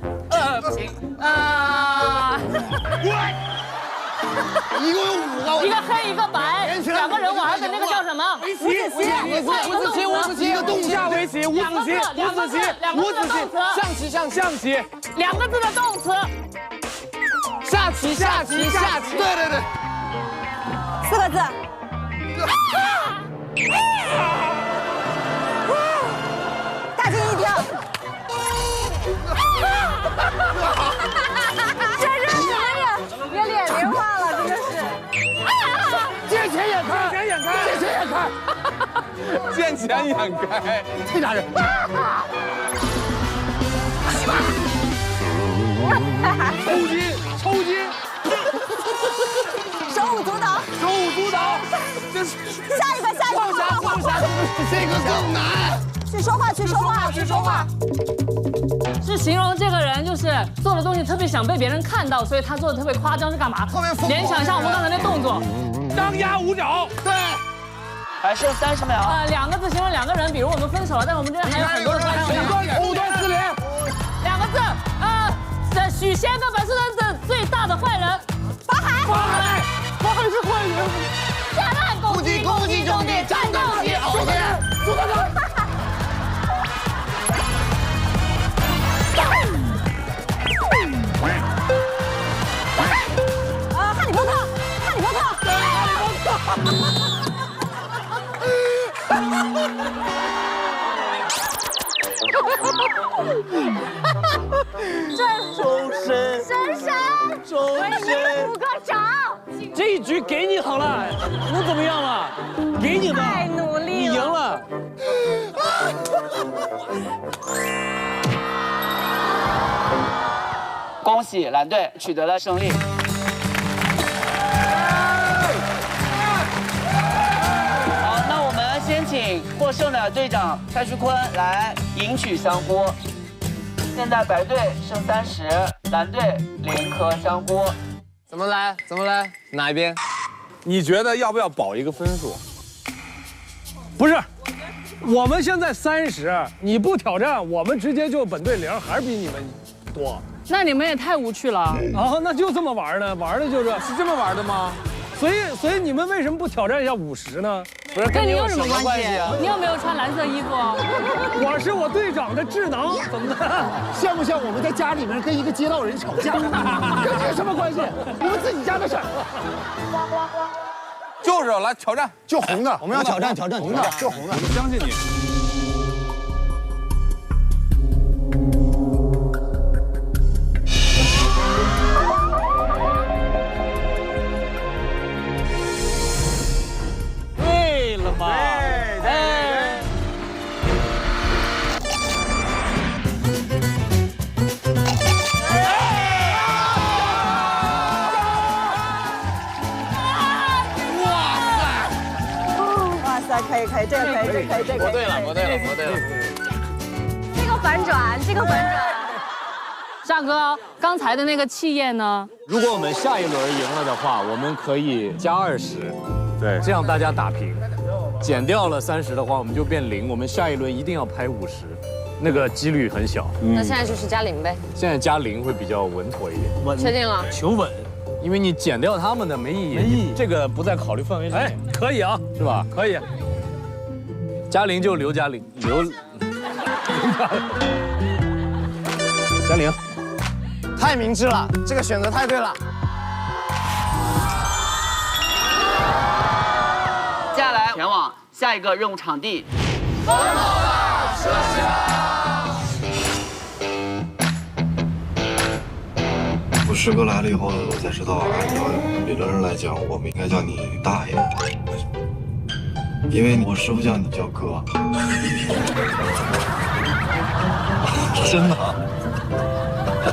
A: 不行。
F: 一共有5个，
D: 一个黑一个白，2个人玩的那个叫什么？
H: 围棋，一个动下围棋，五子棋，象棋
D: ，2个字的动词。
H: 下棋，对。
B: 4个字。大惊一跳。这是什么呀？也脸龄化了，真的是。
H: 见钱眼开，见钱眼开，
F: 这俩人。抽筋。
B: 手舞足蹈。
F: 这是
B: 下一个。
F: 这个更难。
B: 去说话。
D: 是形容这个人就是做的东西特别想被别人看到，所以他做的特别夸张，是干嘛？
F: 特别疯狂。
D: 联想一下我们刚才那动作，
H: 张牙舞爪。
F: 对。
A: 还剩30秒。
D: 2个字形容2个人，比如我们分手了，但我们这边还有很多的
H: 藕断丝连。
D: 2个字，许仙跟本身的最大的坏人，法海是坏人。下烂攻击中的战斗机，苏德仁。
B: 哈利波特。
K: 周深
B: 5个掌。
K: 这一局给你好了，我怎么样了？给你吧，
B: 太努力了，
K: 你赢了。
A: 恭喜蓝队取得了胜利。好，那我们先请获胜的队长蔡徐坤来迎娶香菇。现在白队剩30，蓝队连颗香菇。
H: 怎么来？哪一边？
G: 你觉得要不要保一个分数？
C: 不是，我们现在30，你不挑战，我们直接就本队0，还是比你们多。
D: 那你们也太无趣了啊！
C: 那就这么玩呢？玩的就是
H: 这么玩的吗？
C: 所以你们为什么不挑战一下50呢？
H: 不是
D: 跟你有什么关系？你有没有穿蓝色衣服？
C: 我是我队长的智囊，怎么的？
F: 像不像我们在家里面跟一个街道人吵架？跟这有什么关系？我们自己家的事儿。
G: 就是来挑战，
F: 就红的，
H: 我们要挑战
F: 红的，就红的，
G: 我相信你。
K: 对了嘛？
B: 哇塞，可以，这个可以。
H: 摸对了。
B: 这个反转。
D: 沙哥，刚才的那个气焰呢？
G: 如果我们下一轮赢了的话，我们可以加20，对，这样大家打平。减掉了30的话，我们就变0。我们下一轮一定要拍50，那个几率很小。
I: 那现在就是加0呗。
G: 现在加0会比较稳妥一点。
I: 确定了？
K: 求稳，
G: 因为你减掉他们的没意义，这个不在考虑范围之内。
C: 可以啊，
G: 是吧？
C: 可以。
G: 加0就留加0，加0。
H: 太明智了，这个选择太对了。
A: 接下来前往下一个任务场地。
O: 我师哥来了以后，我才知道，按照理论上来讲，我们应该叫你大爷，因为我师傅叫你叫哥。真的，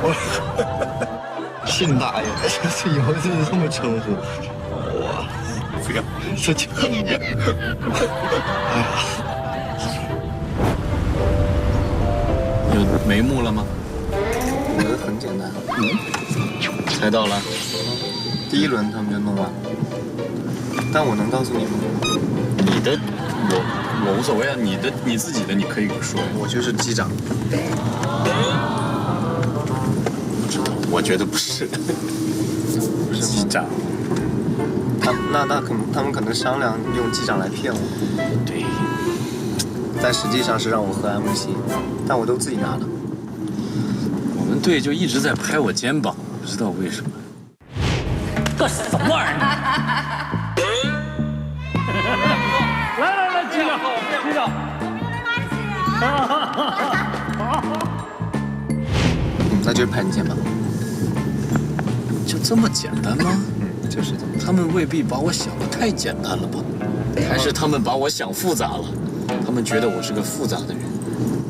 O: 我信大爷，以后就是这么称呼我。这就，哎呀，有
G: 眉目了吗？
O: 我的很简单。
G: 猜到了。
O: 第一轮他们就弄完了，但我能告诉你吗？
G: 你的，我无所谓啊，你自己的你可以说。
O: 我就是机长。
G: 我觉得不是。
O: 不是
G: 机长。
O: 他们可能商量用机长来骗我。
G: 对。
O: 但实际上是让我喝安慕希，但我都自己拿了。
G: 我们队就一直在拍我肩膀，不知道为什么。
K: 这什么玩意儿？来，机长。
O: 那就是拍你肩膀。
G: 就这么简单吗？
O: 就是这么。
G: 他们未必把我想的太简单了吧？还是他们把我想复杂了？他们觉得我是个复杂的人。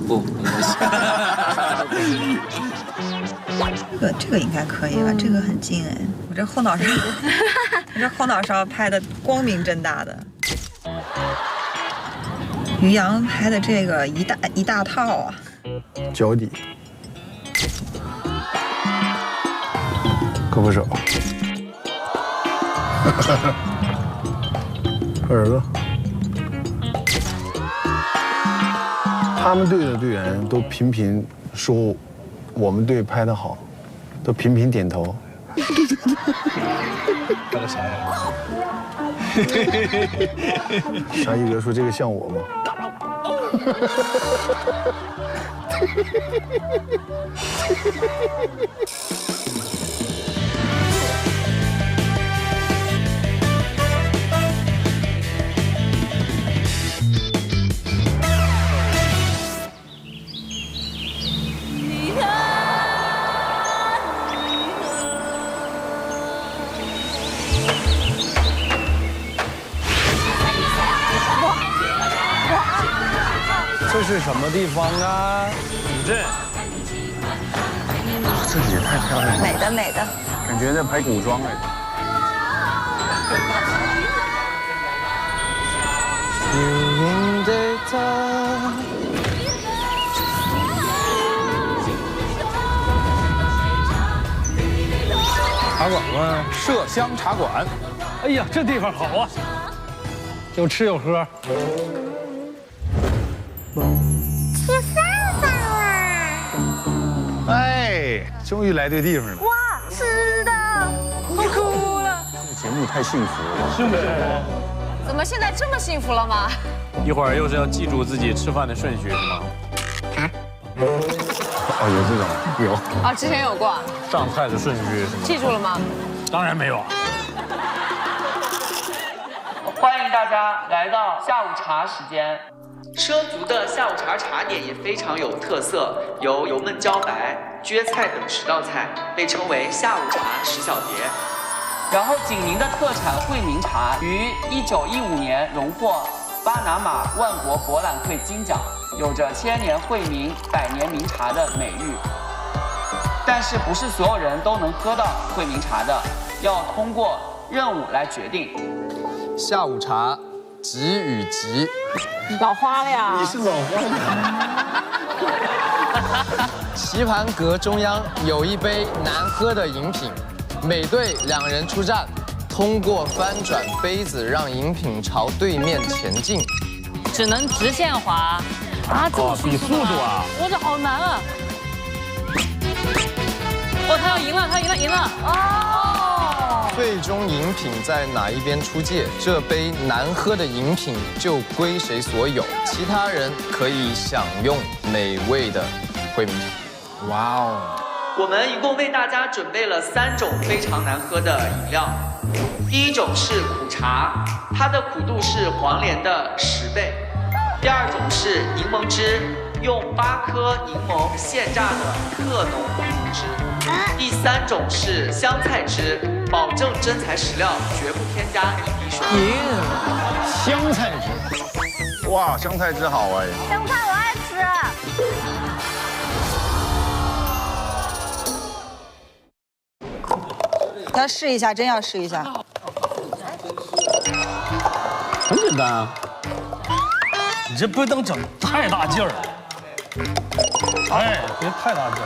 G: 不，
P: 这个应该可以吧？这个很近哎，我这后脑勺拍的光明正大的。于洋拍的这个一大套啊。
F: 脚底。胳膊肘。耳朵。他们队的队员都频频说我们队拍得好，都频频点头。
O: 干了啥呀？
F: 沙一哥说这个像我吗？
C: 这是什么地方啊？古镇。
F: 这里也太漂亮了。
P: 美的。
F: 感觉在拍古装哎。
C: 茶馆吗？麝香茶馆。哎呀，这地方好啊，有吃有喝。
E: 吃饭了！
F: 哎，终于来对地方了。
E: 哇，吃的，我哭了。
F: 这个节目太幸福了，
C: 幸福。
I: 怎么现在这么幸福了吗？
G: 一会儿又是要记住自己吃饭的顺序是吗？
F: 哦，有这种有。
I: 啊，之前有过。
G: 上菜的顺序是吗？
I: 记住了吗？
G: 当然没有啊。
A: 欢迎大家来到下午茶时间。畲族的下午茶茶点也非常有特色，有油焖茭白、蕨菜等10道菜，被称为下午茶10小碟。然后景宁的特产惠民茶于1915年荣获巴拿马万国博览会金奖，有着千年惠民、百年名茶的美誉。但是不是所有人都能喝到惠民茶的，要通过任务来决定。
H: 下午茶，吉与吉。
I: 老花了呀！
F: 你是老花
H: 了。棋盘格中央有一杯难喝的饮品，每队2人出战，通过翻转杯子让饮品朝对面前进，
D: 只能直线滑。啊，这么
C: 比速度啊！
D: 哇，这好难啊！哦，他要赢了，他赢了！哦。
H: 最终饮品在哪一边出界，这杯难喝的饮品就归谁所有，其他人可以享用美味的惠民茶。
F: 哇哦！
A: 我们一共为大家准备了3种非常难喝的饮料。第一种是苦茶，它的苦度是黄连的10倍。第二种是柠檬汁，用8颗柠檬现榨的特浓柠檬汁。第3种是香菜汁，保证真材实料，绝不添加1滴水。
F: 香菜汁，哇，香菜汁好哎！
E: 香菜我爱吃。
P: 要试一下，真要试一下。
C: 很简单啊，你这不能整太大劲儿。哎，别太大劲。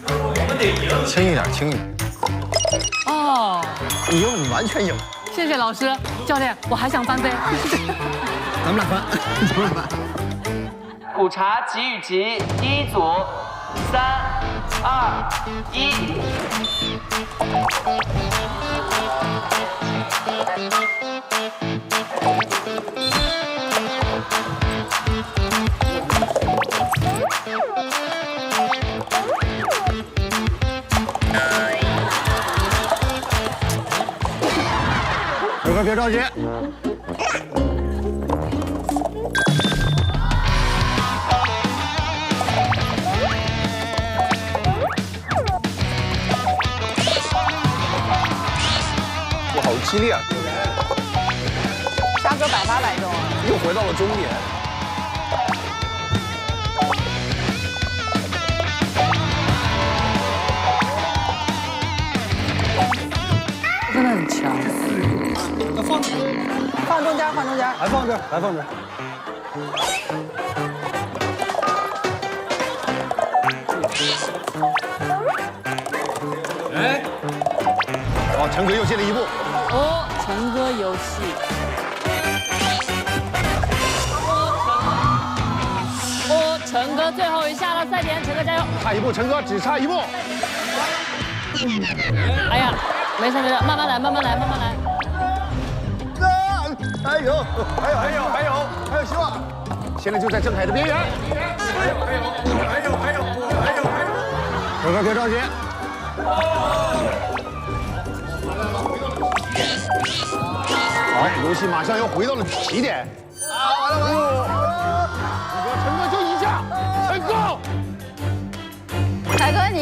F: 我们得赢。轻一点，轻一点。
D: 哦，
F: 赢，你完全赢。
D: 谢谢老师，教练，我还想翻杯。
F: 咱们俩翻，咱们俩翻。
A: 苦茶集与集，第一组，3、2、1。
F: 刘哥别着急。哇，好激烈啊！
B: 沙哥百发百中啊！
F: 又回到了终点。
D: 真的很强。
B: 放中间，放中间。
C: 还放这儿，还放这儿。
F: 哎，哦，陈哥又进了一步。
D: 哦，陈哥游戏。哦，陈哥最后一下了，赛点，陈哥加油！
F: 差一步，陈哥只差一步。
D: 哎呀，没事没事，慢慢来，慢慢来，慢慢来。
F: 还有希望！现在就在郑恺的边缘。还有！哥哥别着急。好，游戏马上又回到了起点。完了！陈哥就一下，成功！
B: 凯哥你。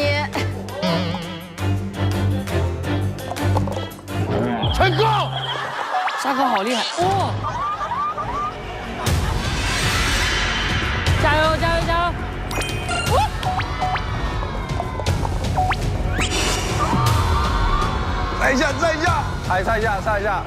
F: 成功！
D: 沙哥好厉害哦！加油加油加油！
F: 再一下，擦一下。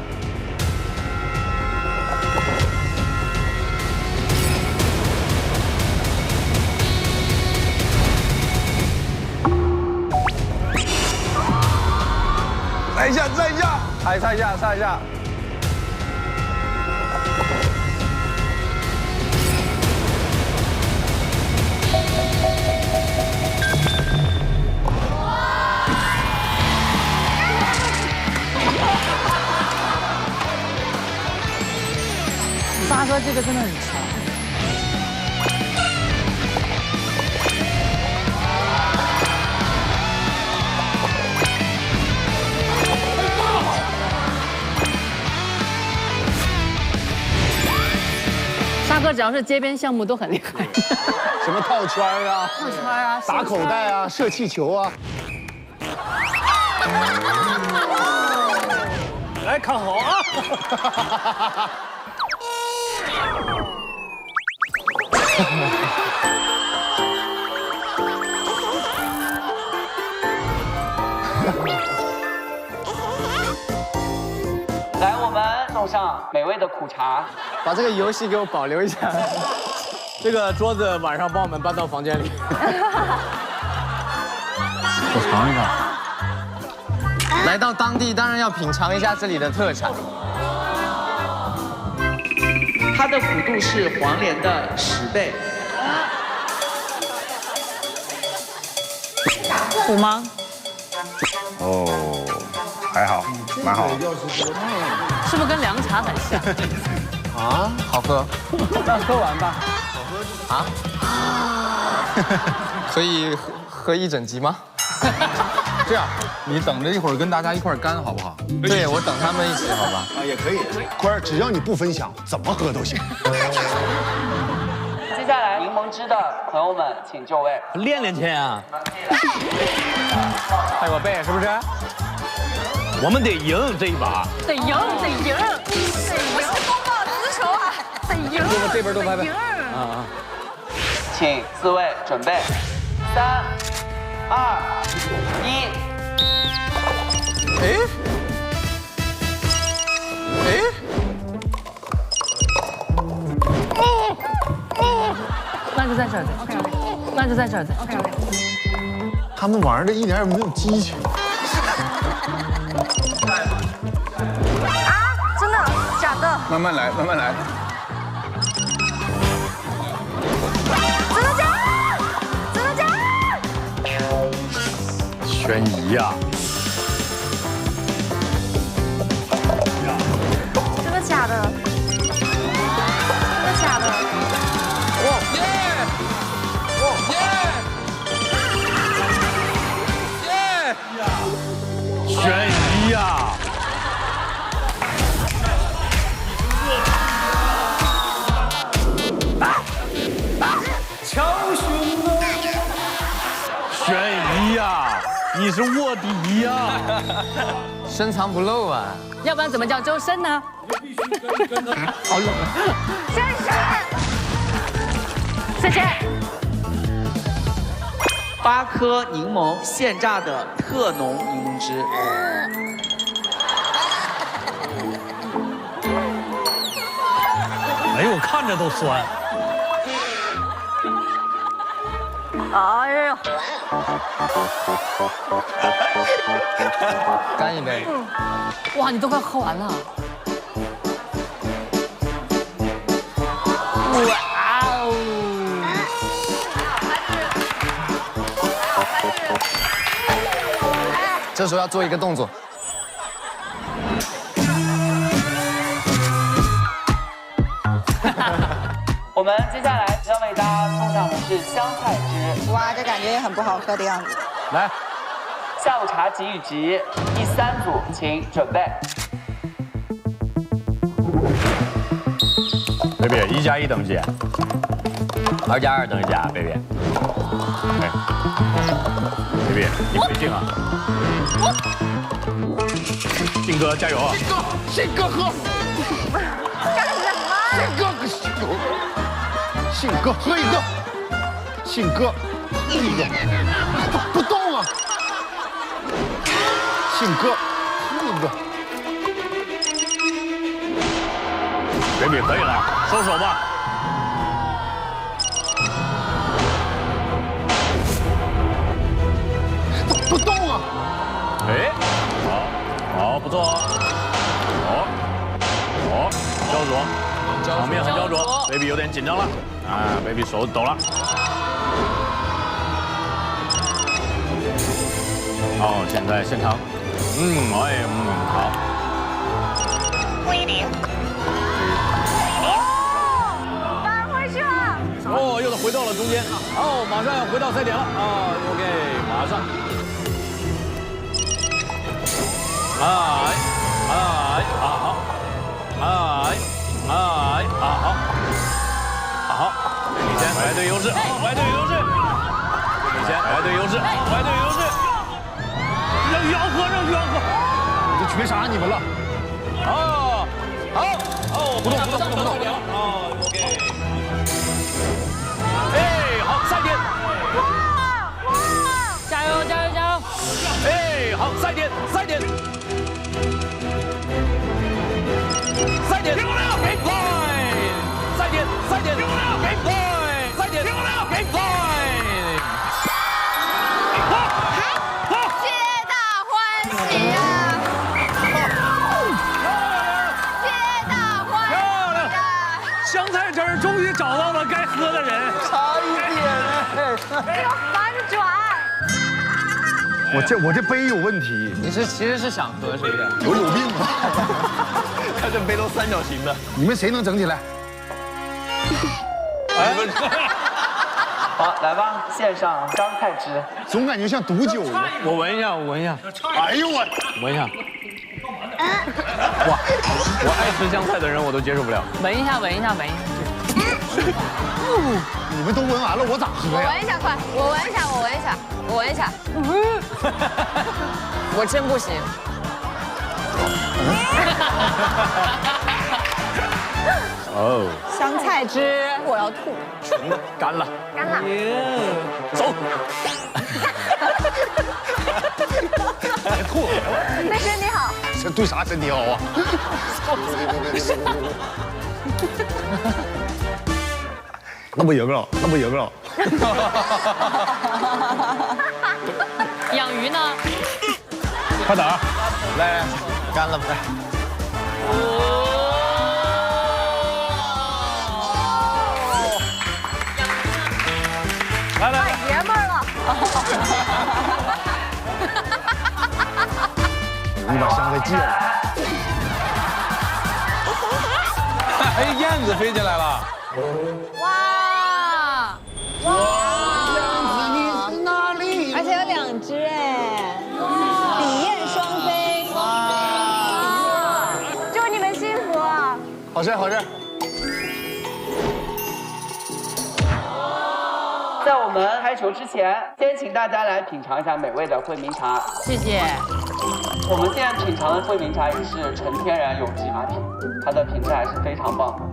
F: 再一下，擦一下。
D: 沙哥这个真的很强。沙哥只要是街边项目都很厉害，
F: 什么套圈啊、
D: 套圈啊、
F: 打口袋啊、射气球啊。
C: 来，看好啊！
A: 来，我们送上美味的苦茶。
H: 把这个游戏给我保留一下。
G: 这个桌子晚上帮我们搬到房间里。
H: 我尝一下。来到当地当然要品尝一下这里的特产。
A: 它的苦度是黄连的10倍。
D: 苦吗？
F: 哦，还好，蛮好。
D: 是不是跟凉茶很像？
H: 啊，好喝。
A: 那喝完吧。
H: 啊？可以喝一整集吗？
F: 这样，你等着一会儿跟大家一块干好不好？
H: 对，我等他们一起，好吧？
F: 啊，也可以。坤儿，只要你不分享，怎么喝都行。
A: 接下来柠檬汁的朋友们，请就位。
K: 练去啊！拍我背是不是？我们得赢这一把。
D: 得赢！我是风暴雌球啊！得赢！
K: 我这边都拍拍。啊！
A: 请4位准备，3、2、1。
H: 哎？
D: 就在这儿，那就在这儿，OK。
F: 他们玩的一点也没有激情。
B: 啊，真的假的？
F: 慢慢来，慢慢来。
B: 真的假的？真的假的？
G: 悬疑呀！
B: 真的假的？真的假的？
H: 哇耶！哇耶！
G: 悬疑呀！
C: 强雄啊！
G: 悬疑呀！你是卧底呀！
H: 深藏不露啊！
D: 要不然怎么叫周深呢？
B: 好冷啊！深深，谢谢。
A: 8颗柠檬现榨的特浓柠檬汁。
C: 哎呦，我看着都酸。
B: 哎呦，
H: 干一杯。
D: 哇，你都快喝完了。哇哦！
H: 这时候要做一个动作。
A: 我们接下来要为大家送上的是香菜汁。
P: 哇，这感觉也很不好喝的样子。
G: 来，
A: 下午茶给予值，第3组请准备。
G: baby， 1+1等于几？2+2等于几啊 ，baby？ 哎 ，baby， 你费劲啊！信哥加油啊！
F: 信哥喝。
B: 干什么？
F: 信哥喝一个。信哥喝一个。不动啊！信哥喝一个。
G: baby 可以了，收手吧。
F: 不动啊！
G: 哎，好，不错哦。好，焦灼，场面很焦灼 ，baby 有点紧张了啊 ，baby 手抖了。哦，现在现场，好。
B: 威廉。
G: 哦，又回到了中间，哦，马上要回到赛点了啊 ，OK， 马上，好，领先，白队优势，白队优势，领先，白队优势，白队优势，让于洋喝，让于洋喝，
F: 我就绝杀你们了，
G: 好，不动，哦 ，OK。 哎，好，赛点！
B: 哇！
D: 加油！
G: 哎，好，赛点！赛点！给 point！ 赛点！给 point！ 赛点！给 point！
B: 皆大欢喜啊！皆大欢喜啊！
C: 香菜汁儿终于找到了该喝的人。
B: 这个反转，
F: 我这杯有问题。
H: 你其实是想喝，是不是？
F: 有病啊！
K: 他这杯都三角形的。
F: 你们谁能整起来？
A: 好，来吧，献上香菜汁。
F: 总感觉像毒酒一样。
G: 我闻一下。
F: 哎呦我！
G: 闻一下。哇，我爱吃香菜的人我都接受不了。
D: 闻一下。
F: 你们都闻完了，我咋喝呀？
I: 我闻一下，快，我闻一下。我真不行。
G: 哦，
B: 香菜汁，我要吐。
G: 干了。走。
F: 吐。
B: 那身体好。
F: 这对啥身体好啊？那不赢了，那不赢了。
D: 养鱼呢？
C: 快点儿，
H: 来，干了来。
C: 来来，
B: 爷们儿了。
F: 你把香给戒了。
K: 哎，燕子飞进来了。
B: 哇！
P: 而且有2只哎，比燕双飞。
B: 祝你们幸福。
H: 好吃好吃。
A: 在我们开球之前，先请大家来品尝一下美味的惠民茶。
D: 谢谢。
A: 我们现在品尝的惠民茶也是纯天然有机茶品，它的品质还是非常棒的。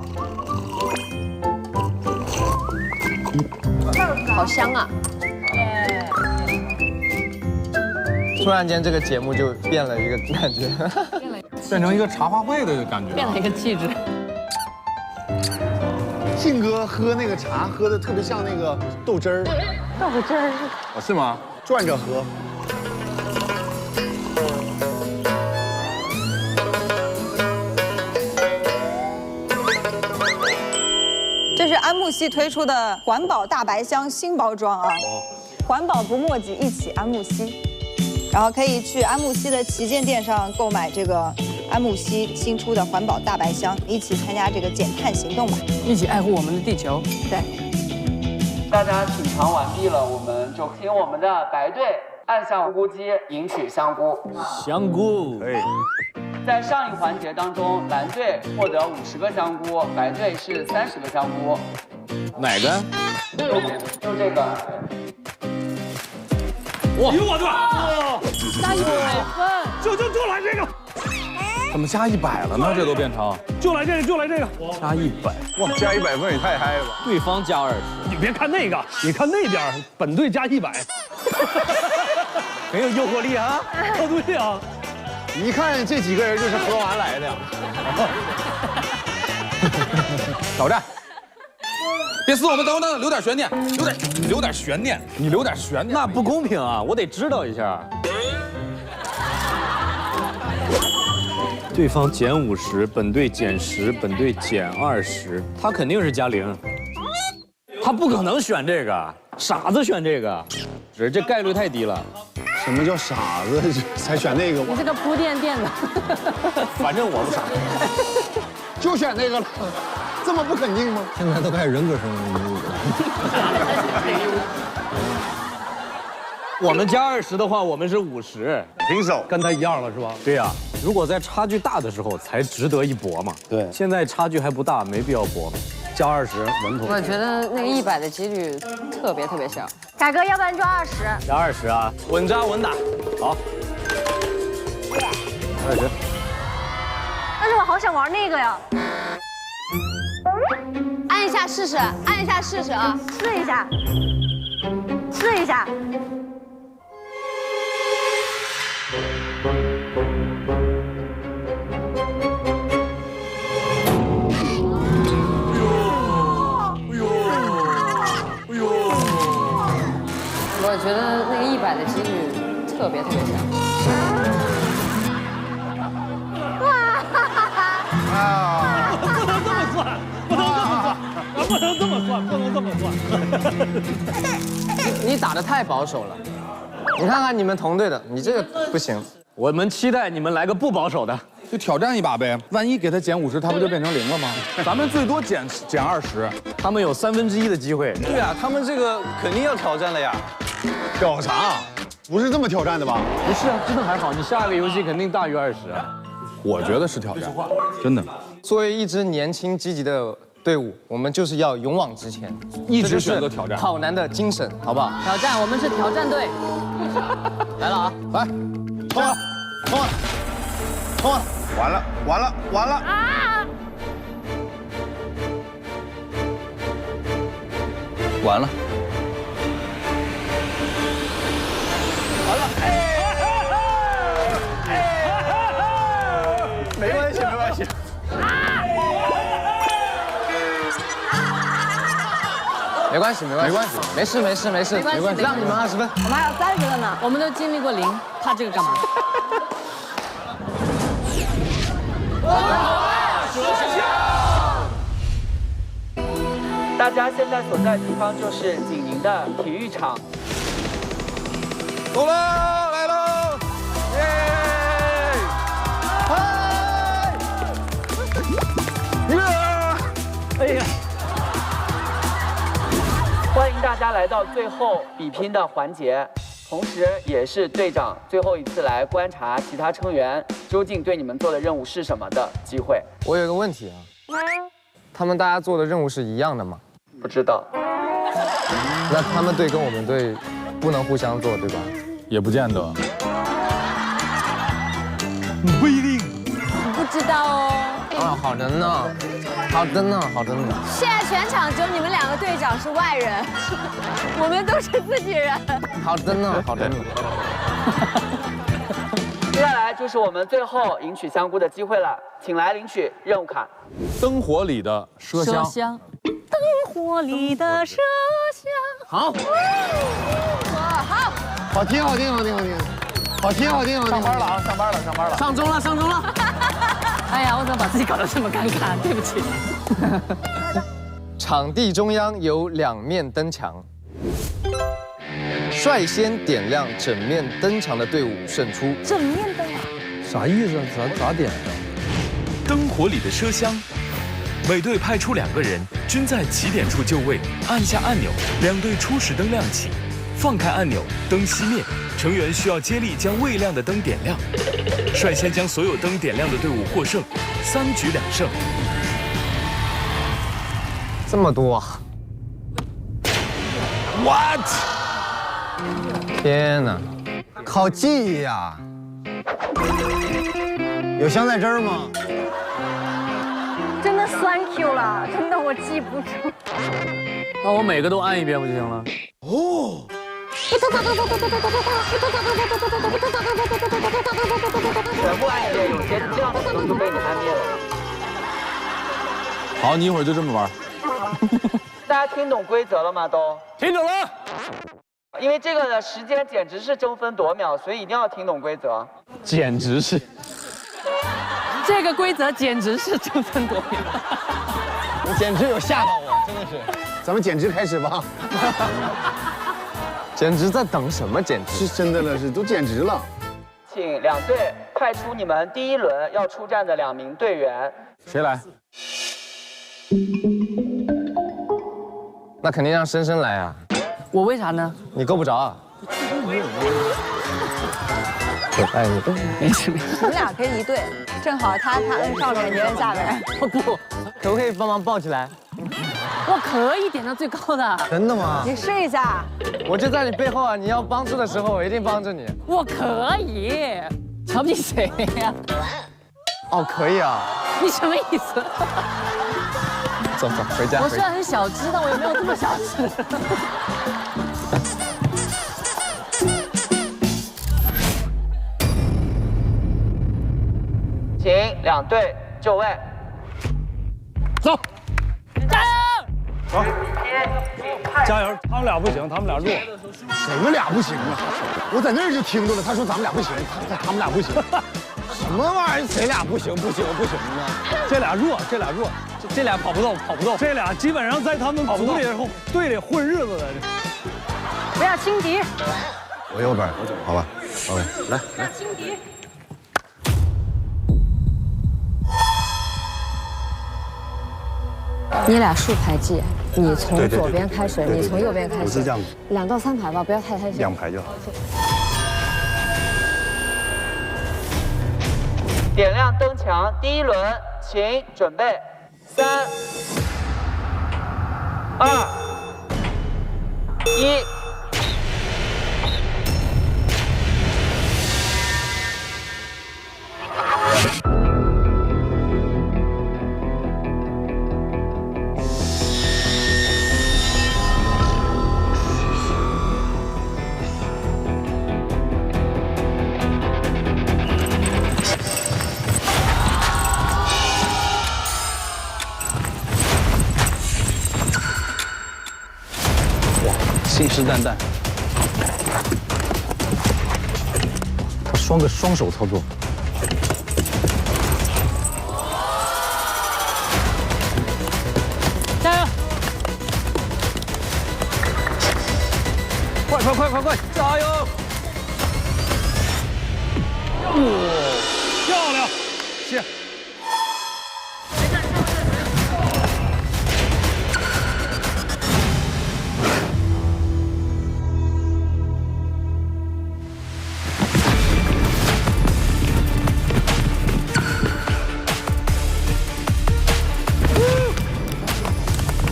I: 好香啊！
H: 突然间，这个节目就变了一个感觉，
K: 变成一个茶话会的感觉，
D: 变了一个气质。
F: 信哥喝那个茶喝的特别像那个豆汁儿，
B: 豆汁儿
K: 哦，是吗？
F: 转着喝。
P: 这是安慕希推出的环保大白箱新包装啊，环保不墨迹，一起安慕希。然后可以去安慕希的旗舰店上购买这个安慕希新出的环保大白箱，一起参加这个减碳行动吧，
D: 一起爱护我们的地球。
P: 对。
A: 大家品尝完毕了，我们就请我们的白队按下无菇机赢取香菇。
G: 香菇，哎。
A: 在上一环节当中，蓝队获得50个香菇，白队是30个香菇。
G: 哪个？
A: 就这个。
C: 哇！有我的！
D: 加100分，
C: 就来这个。
K: 怎么加100了呢？这都变成
C: 就来这个，
K: 加100，哇，加100分也太嗨了吧！
G: 对方加20，
C: 你别看那个，你看那边，本队加100，
K: 很有诱惑力啊！
C: 哦，对呀。
F: 一看这几个人就是喝完来的呀。
K: 挑战，别撕我们，等，留点悬念，留点悬念，你留点悬念，
G: 那不公平啊！我得知道一下。对方减50，本队减10，本队减20，他肯定是加0，他不可能选这个，傻子选这个，这概率太低了。
F: 什么叫傻子才选那个？
D: 你这个铺垫垫的。
G: 反正我不傻，
F: 就选那个了，这么不肯定吗？
O: 现在都开始人格分离了。
G: 我们加20的话，我们是50，
F: 平手，
C: 跟他一样了是吧？
G: 对呀，如果在差距大的时候才值得一搏嘛。
F: 对，
G: 现在差距还不大，没必要搏。
C: 加20，稳妥。
I: 我觉得那个100的几率特别小。
B: 凯哥，要不然就20。
G: 加20啊，稳扎稳打。好，20。
B: 但是我好想玩那个呀。
I: 按一下试试，按一下试试啊，
B: 试一下，试一下。
I: 我觉得那个100的几率特别小。
C: 啊！不能这么算，不能这么算。
H: 你打得太保守了，你看看你们同队的，你这个不行。
G: 我们期待你们来个不保守的，
K: 就挑战一把呗。万一给他减50，他不就变成0了吗？咱们最多减20，
G: 他们有1/3的机会。
O: 对啊，他们这个肯定要挑战了呀。
F: 挑啥？不是这么挑战的吧？
G: 不是啊，真的还好，你下一个游戏肯定大于20啊。
K: 我觉得是挑战，真的。
H: 作为一支年轻积极的队伍，我们就是要勇往直前，
K: 一直选择挑战，
H: 跑男的精神，好不好？
D: 挑战，我们是挑战队。
H: 来了啊，
F: 来，冲啊，冲啊，冲啊！
O: 完了！
B: 啊！
O: 完了！
F: 没关系。
H: 关系，没事，让你们20分。
B: 我们还有30分呢。
D: 我们都经历过0，怕这个干嘛？
A: 大家现在所在地方就是济宁的体育场。
F: 走了，来喽！耶！
A: 哎呀！欢迎大家来到最后比拼的环节，同时也是队长最后一次来观察其他成员究竟对你们做的任务是什么的机会。
H: 我有个问题啊，他们大家做的任务是一样的吗？
A: 不知道。
H: 那他们队跟我们队不能互相做，对吧？
G: 也不见得。
H: 不一定。
I: 不知道哦。
H: 啊，好的呢。
I: 现在全场只有你们2个队长是外人，我们都是自己人。
H: 好的呢。
A: 接下来就是我们最后赢取香菇的机会了，请来领取任务卡。
G: 灯火里的麝香。
D: 灯火里的麝香。
H: 好。
F: 好听。
H: 上班了。上钟了。
D: 哎呀，我怎么把自己搞得这么尴尬？对不起。
H: 场地中央有2面灯墙，率先点亮整面灯墙的队伍胜出。
B: 整面灯啊？
C: 啥意思？咋点的？
N: 灯火里的麝香，每队派出2个人，均在起点处就位，按下按钮，2队初始灯亮起，放开按钮，灯熄灭，成员需要接力将未亮的灯点亮。率先将所有灯点亮的队伍获胜，3局2胜。
H: 这么多啊
F: ？What？
H: 天哪，
F: 靠记忆呀！有香在这儿吗？
B: 真的酸 Q 了，真的我记不住。
G: 那我每个都按一遍不就行了？
F: 哦。
A: 全部按一遍，有些这样的灯就被你按灭了。
G: 好，你一会儿就这么玩。
A: 大家听懂规则了吗？都
G: 听懂了。
A: 因为这个的时间简直是争分夺秒，所以一定要听懂规则。
G: 简直是。
D: 这个规则简直是争分夺秒。
F: 你简直有吓到我，真的是。咱们简直开始吧。
H: 简直在等什么？简直
F: 是真的了，是都简直了。
A: 请2队派出你们第1轮要出战的2名队员。
G: 谁来？
H: 那肯定让深深来啊。
D: 我为啥呢？
H: 你够不着啊。哎，你
D: 没事。
P: 你们俩可以一队，正好他摁上面，你摁下面。
D: 不，
H: 可不可以帮忙抱起来？
D: 我可以点到最高的。
F: 真的吗？
P: 你试一下。
H: 我就在你背后啊！你要帮助的时候，我一定帮着你。
D: 我可以。瞧不起谁呀？
H: 哦，可以啊。
D: 你什么意思？
H: 走，回家。
D: 我虽然很小只，但我也没有这么小只。
A: 请2队就位。
C: 走。
D: 加油！
C: 走，加油！他们俩不行，他们俩弱。
F: 谁们俩不行啊？我在那儿就听着了，他说咱们俩不行，他们俩不行。什么玩意儿？谁俩不行呢？
C: 这俩弱，这俩跑不动。这俩基本上在他们组里队里混日子的。
B: 不要轻敌。
F: 我右边，好吧，好嘞，来。
B: 不要轻敌。
I: 你俩竖排记，你从左边开始，你从右边开始。
F: 我是这样
I: ，2到3排吧，不要太小。
F: 2排就好。
A: 点亮灯墙，第1轮，请准备，3、2、1。
C: 誓旦旦。
G: 他双手操作。
D: 加油！
C: 快！加油！漂亮！谢。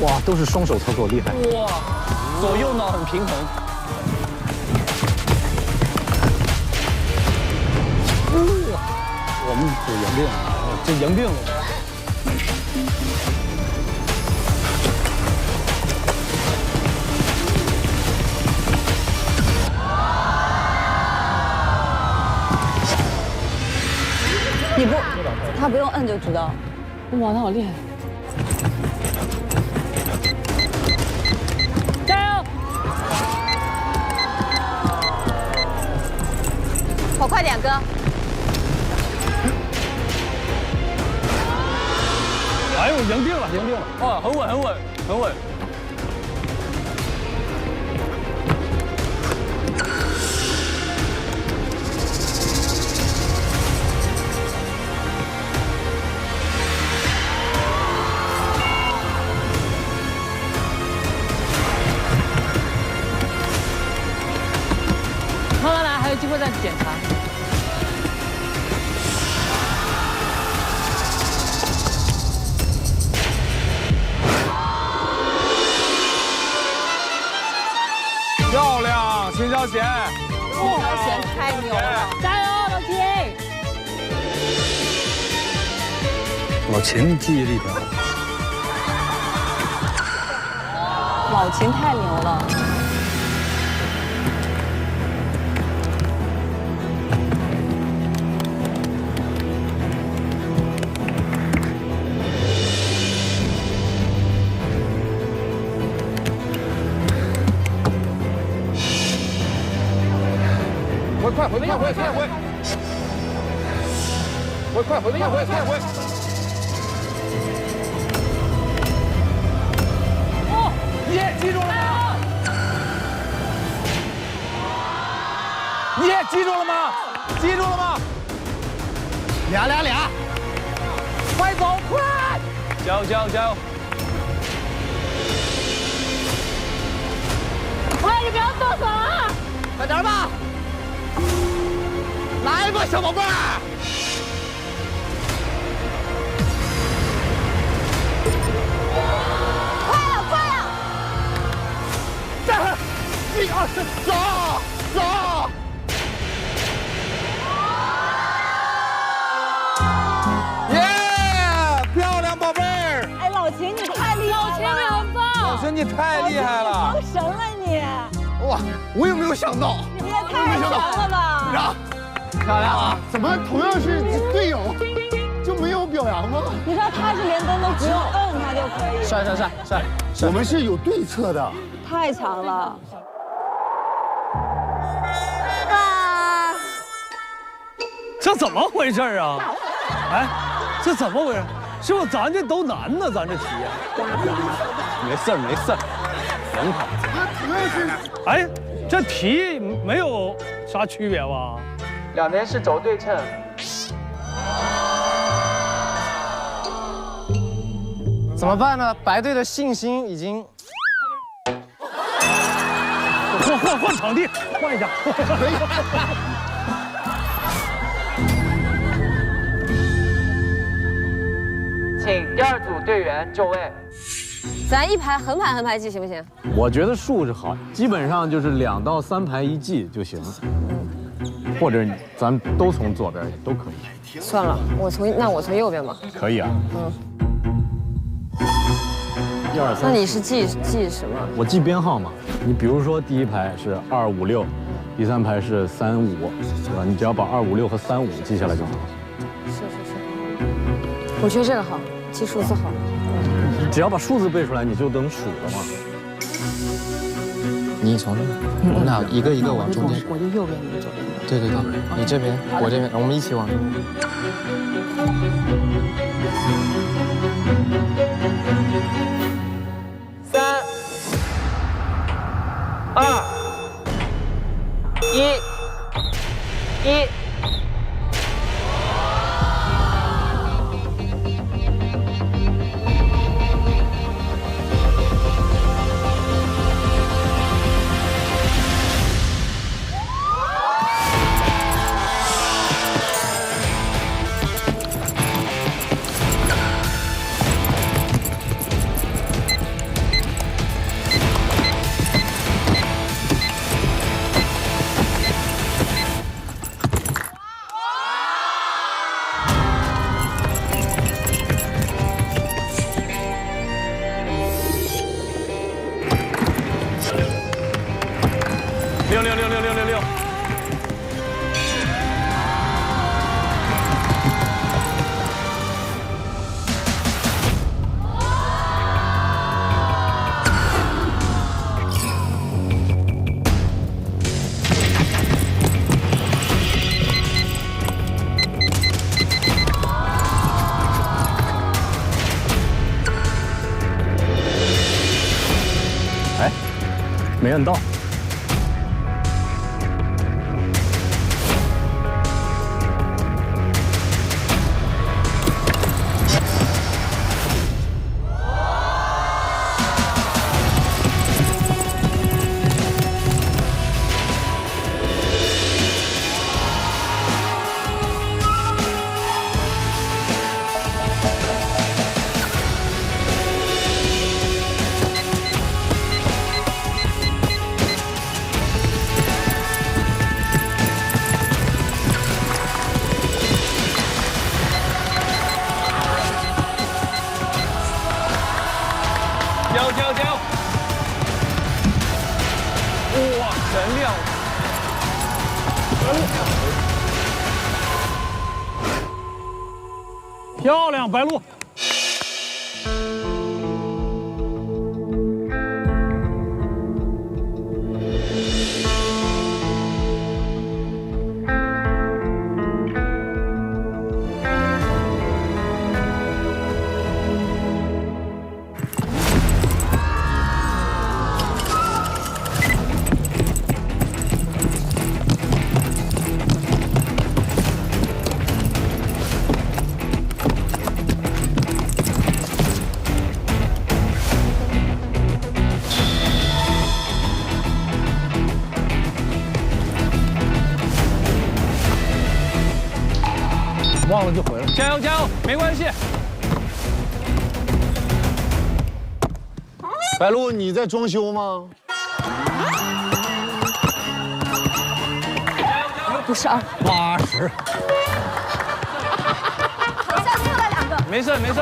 G: 哇，都是双手操作，厉害！
A: 哇，左右脑很平衡。
C: 我们就赢定了，这赢定了。
P: 你不，他不用摁就知道。
D: 哇，他好厉害！加油！
I: 跑快点，哥！
C: 哎呦，赢定了！
A: 哇，很稳。
D: 慢慢来，还有机会再检查。
C: 漂亮，秦霄贤！
I: 秦霄贤太牛了！
D: 加油，老秦！
C: 老秦记忆力挺好。
P: 老秦太牛了。
C: 回！
D: 哦，
C: 你记住了吗？你记住了吗？记住了吗？俩！快走，快！加油！
D: 快，你不要动手啊！
C: 快点吧！来吧，小宝贝儿！
P: 快了！
C: 站！1、2、3，走！耶！漂亮，宝贝儿！
P: 哎，老秦你太厉害了！
D: 老秦你很棒！
C: 老秦你太厉害了！
P: 超神了你！
F: 哇，我也没有想到，
P: 你也太强了吧！
F: 让。
C: 漂亮啊！
F: 怎么同样是队友，就没有表扬吗？
P: 你说他是连蹬都不用摁，他就可以。
C: 帅！
F: 我们是有对策的。
P: 太强了！
C: 这怎么回事啊？哎，这怎么回事？师傅，咱这都难呢，咱这题。没事，能跑。哎，这题没有啥区别吧？
A: 两边是轴对称。
H: 怎么办呢？白队的信心已经……
C: 换场地，换一下。
A: 请第2组队员就位。
I: 咱一排横排记行不行？
G: 我觉得竖是好，基本上就是2到3排一记就行，或者咱都从左边也都可以。
I: 算了，我从右边吧。
G: 可以啊。1、2、3。
I: 那你是记什么？
G: 我记编号嘛。你比如说第1排是2、5、6，第3排是3、5，对吧？你只要把2、5、6和3、5记下来就好。
I: 是。我觉得这个好，记数字好。
G: 只要把数字背出来，你就能数了嘛。
H: 你从这，我们俩一个一个往中间。
B: 我就右边，你就左边。
H: 对对对，你这边，我这边，我们一起往这边。
D: 3、2、1。
K: 6。
C: 哎，没摁到。加油！哇，真亮！漂亮，白鹿。忘了就回来，加油加油，没关系。
F: 白鹿，你在装修吗？
B: 不是啊
C: ，80。
B: 好像错了2个。
K: 没事没事。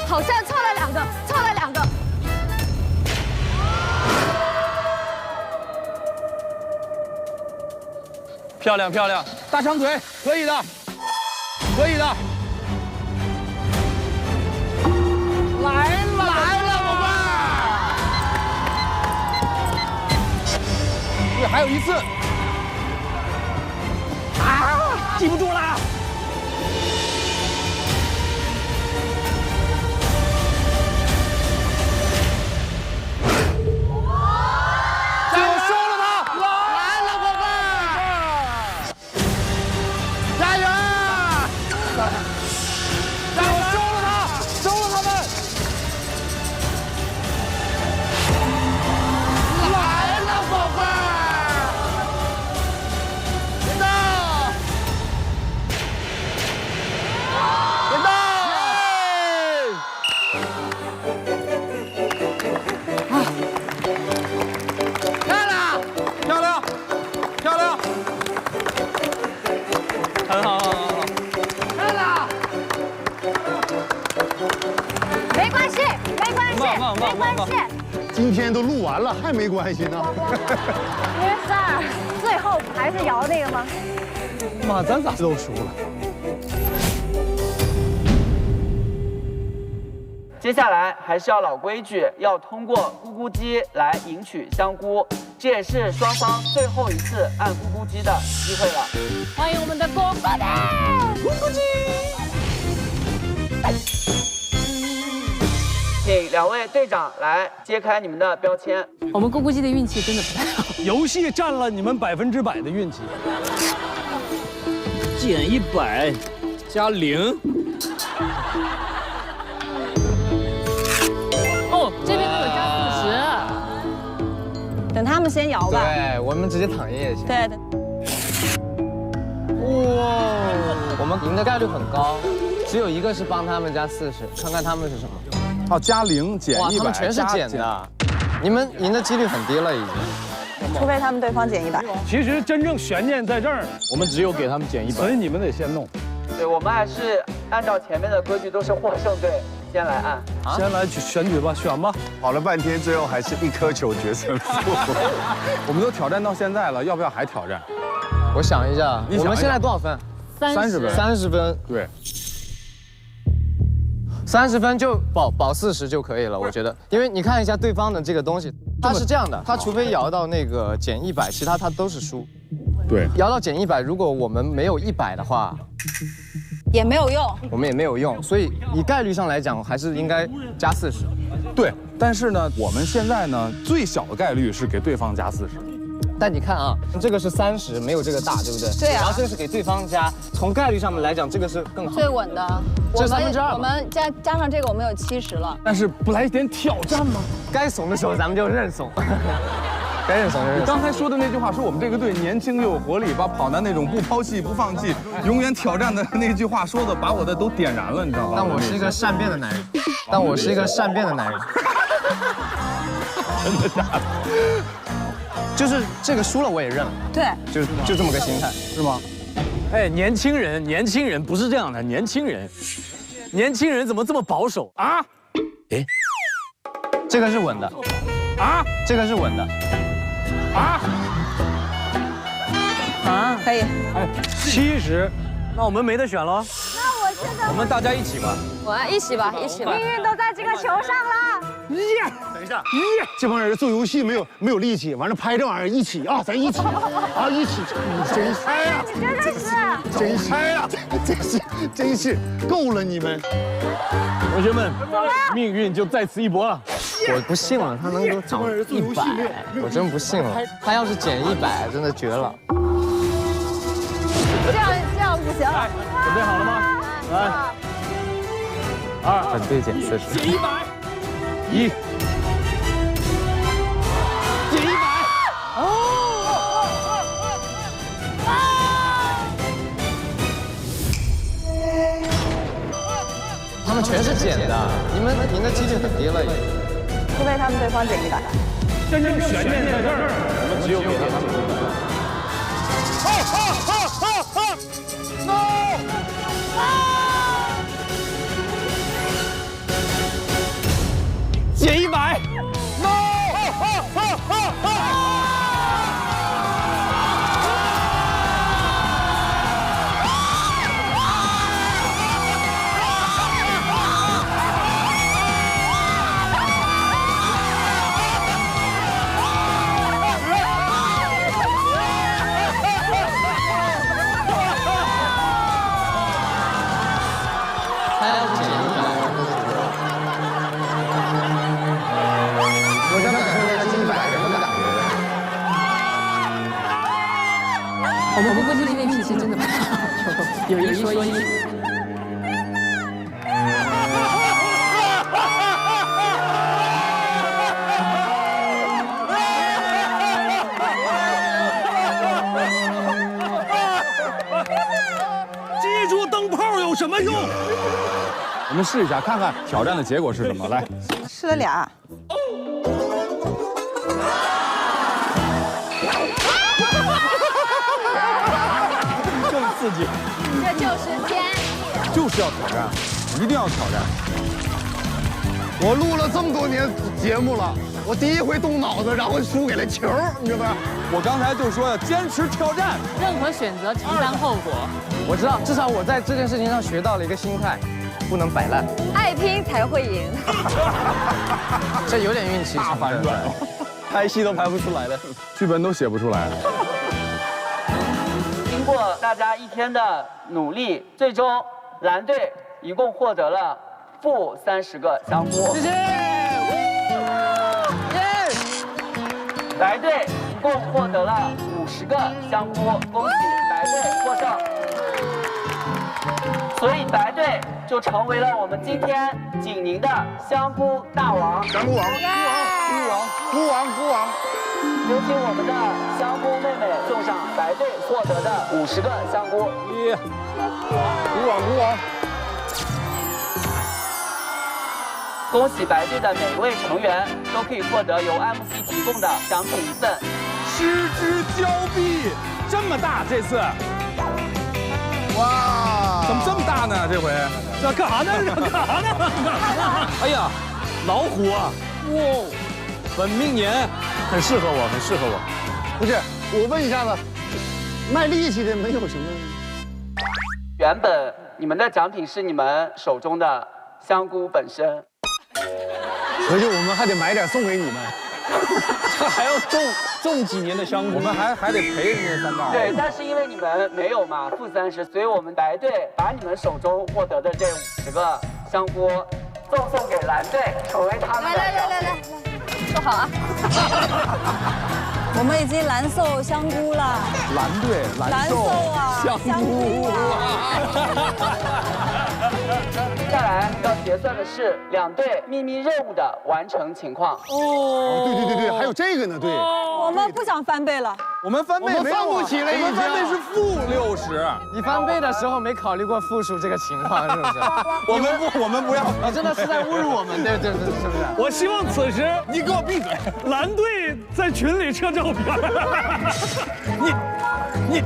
B: 好像错了2个，错了2个。
K: 漂亮漂亮，大长腿，可以的。可以的，来了，宝贝儿！对，还有一次，啊，记不住了。最后收了他，来了，宝贝儿！加油！让我收了他，收了他们！来了，宝贝儿！别动！别动！漂亮，漂亮，漂亮！很好，很好。漂亮！
B: 没关系，没关系，没关系。
F: 今天都录完了，还没关系呢。
B: 没事儿，最后还是摇那个吗？
C: 妈，咱咋都输了？
A: 接下来还是要老规矩，要通过咕咕鸡来赢取香菇。这也是双方最后一次按咕咕鸡的机会了。
D: 欢迎我们的咕咕鸡，咕咕鸡。
A: 请两位队长来揭开你们的标签。
D: 我们咕咕鸡的运气真的不太好，
C: 游戏占了你们100%的运气。
G: 减100加0。
D: 哦，这边都有加40。
P: 等他们先摇吧。
H: 对，我们直接躺赢也行。
P: 对。
H: 哇，我们赢的概率很高，只有一个是帮他们加40，看看他们是什么。
Q: 哦，加0减100，
H: 哇，他们全是减的，你们赢的几率很低了已经。
P: 除非他们对方减100。
C: 其实真正悬念在这儿，
G: 我们只有给他们减100，
C: 所以你们得先弄。
A: 对，我们还是按照前面的规矩，都是获胜队先来按。
C: 先来选举吧，选吧。
Q: 跑了半天，最后还是一颗球决胜负。我们都挑战到现在了，要不要还挑战？
H: 我想一下，我们现在多少分
D: ？30分。
H: 30分，
Q: 对。
H: 30分就保40就可以了，我觉得，因为你看一下对方的这个东西，它是这样的，它除非摇到那个减100，其他它都是输。
Q: 对，
H: 摇到减100，如果我们没有100的话，
P: 也没有用，
H: 我们也没有用，所以以概率上来讲，还是应该加40。
Q: 对，但是呢，我们现在呢，最小的概率是给对方加40。
H: 但你看啊，这个是30，没有这个大，对不对？
P: 对啊。
H: 然后这个是给对方加，从概率上面来讲，这个是更好。
P: 最稳的。
H: 这2/3。
P: 我们加上这个，我们有70了。
Q: 但是不来一点挑战吗？
H: 该怂的时候咱们就认怂，该认怂就认怂。
Q: 你刚才说的那句话，说我们这个队年轻又有活力，把跑男那种不抛弃不放弃、永远挑战的那句话说的，把我的都点燃了，你知道吗？
H: 但我是一个善变的男人。但我是一个善变的男人。
Q: 真的假的？
H: 就是这个输了我也认了，
P: 对，
H: 就这么个心态，
Q: 是吗？
G: 哎，年轻人不是这样的，年轻人怎么这么保守啊？
H: 哎，这个是稳的，
C: 啊，
H: 这个是稳的，
P: 可以，
C: 哎，70，
G: 那我们没得选了。
P: 那我现在
G: 我们大家一起吧。
I: 我一起吧，一起吧。
P: 命运都在这个球上了。
F: 等一下，这帮人做游戏没有力气，完了拍这玩意儿一起啊，咱一起啊，一起，真嗨呀！真嗨呀！真是够了你们！
G: 同学们，命运就在此一搏了。
H: 我不信了，他能给我涨100，我真不信了。他要是减100，真的绝了。
P: 这样不行。
G: 准备好了吗？来，2，
H: 反对减40，
G: 减100，1，减100。
H: 他们全是减的，你们赢的几率很低了已经。
P: 除非他们对方减100。
C: 真正悬念在这儿，
G: 我们只有给他们减100。 减100 ，no！
F: 我想感受一下减100什么感觉。
D: 我们不过今天运气真的不好，有一说一。
C: 记住灯泡有什么用？
Q: 我们试一下，看看挑战的结果是什么。来，
P: 吃了俩。
C: 更刺激，
I: 这就是坚毅，
Q: 就是要挑战，一定要挑战。
F: 我录了这么多年节目了，我第一回动脑子，然后输给了球，你知道吧？
Q: 我刚才就说要坚持挑战，
D: 任何选择承担后果。
H: 我知道，至少我在这件事情上学到了一个心态，不能摆烂，
P: 爱拼才会赢。
H: 这有点运气，
Q: 大反转。拍戏都拍不出来的，剧本都写不出来。
A: 经过大家一天的努力，最终蓝队一共获得了-30个香菇。谢谢。白队一共获得了50个香菇，恭喜白队获胜。所以白队就成为了我们今天济宁的香菇大王。
F: 香菇王，菇王。
A: 有请我们的香菇妹妹送上白队获得的50个香菇。
F: 菇王。
A: 恭喜白队的每一位成员都可以获得由 MC 提供的奖品1份。
Q: 失之交臂，这么大这次。哇，怎么这么大呢？这回
C: 这干啥呢？
Q: 哎呀，老虎啊！哇，本命年，很适合我，很适合我。
F: 不是，我问一下子，卖力气的没有什么。
A: 原本你们的奖品是你们手中的香菇本身，
F: 合计我们还得买点送给你们。
Q: 这还要种几年的香菇，我们还得赔人家3袋。
A: 对，但是因为你们没有嘛，-30，所以我们白队把你们手中获得的这50个香菇送给蓝队，成为他们的。
P: 来，坐好啊！我们已经蓝瘦香菇了。
Q: 蓝队，蓝瘦
P: 啊，
Q: 香菇啊！
A: 接下来要结算的是2队秘密任务的完成情况。
F: 哦，对，还有这个呢，对。
P: 我们不想翻倍了。
Q: 我们翻倍
F: 我们放不起了，
Q: 我们翻倍是-60。
H: 你翻倍的时候没考虑过负数这个情况，是不是？
Q: 我们不要，
H: 你真的是在侮辱我们，对，是不是？
C: 我希望此时
Q: 你给我闭嘴！
C: 蓝队在群里撤照片。你。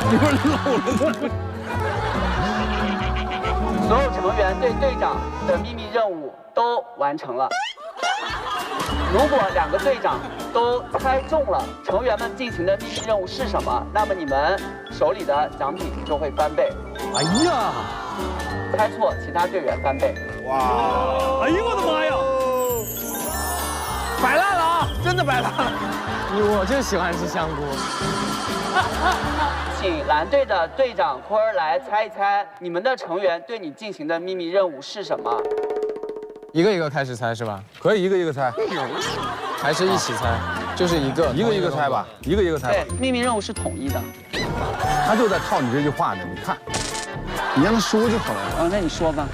Q: 你们老了。
A: 所有成员对队长的秘密任务都完成了。如果2个队长都猜中了成员们进行的秘密任务是什么，那么你们手里的奖品就会翻倍。
Q: 哎呀，
A: 猜错，其他队员翻倍。
F: 哇！
C: 哎呦我的妈呀！
Q: 摆烂了啊！真的摆烂了。
H: 我就喜欢吃香菇。
A: 请蓝队的队长坤儿来猜一猜，你们的成员对你进行的秘密任务是什么？
H: 一个一个开始猜是吧？
Q: 可以一个一个猜，
H: 还是一起猜？就是一个
Q: 一个猜吧，一个一个猜吧。
A: 对，秘密任务是统一的。
Q: 他就在套你这句话呢，你看，
F: 你让他说就好了。
A: 哦，那你说吧。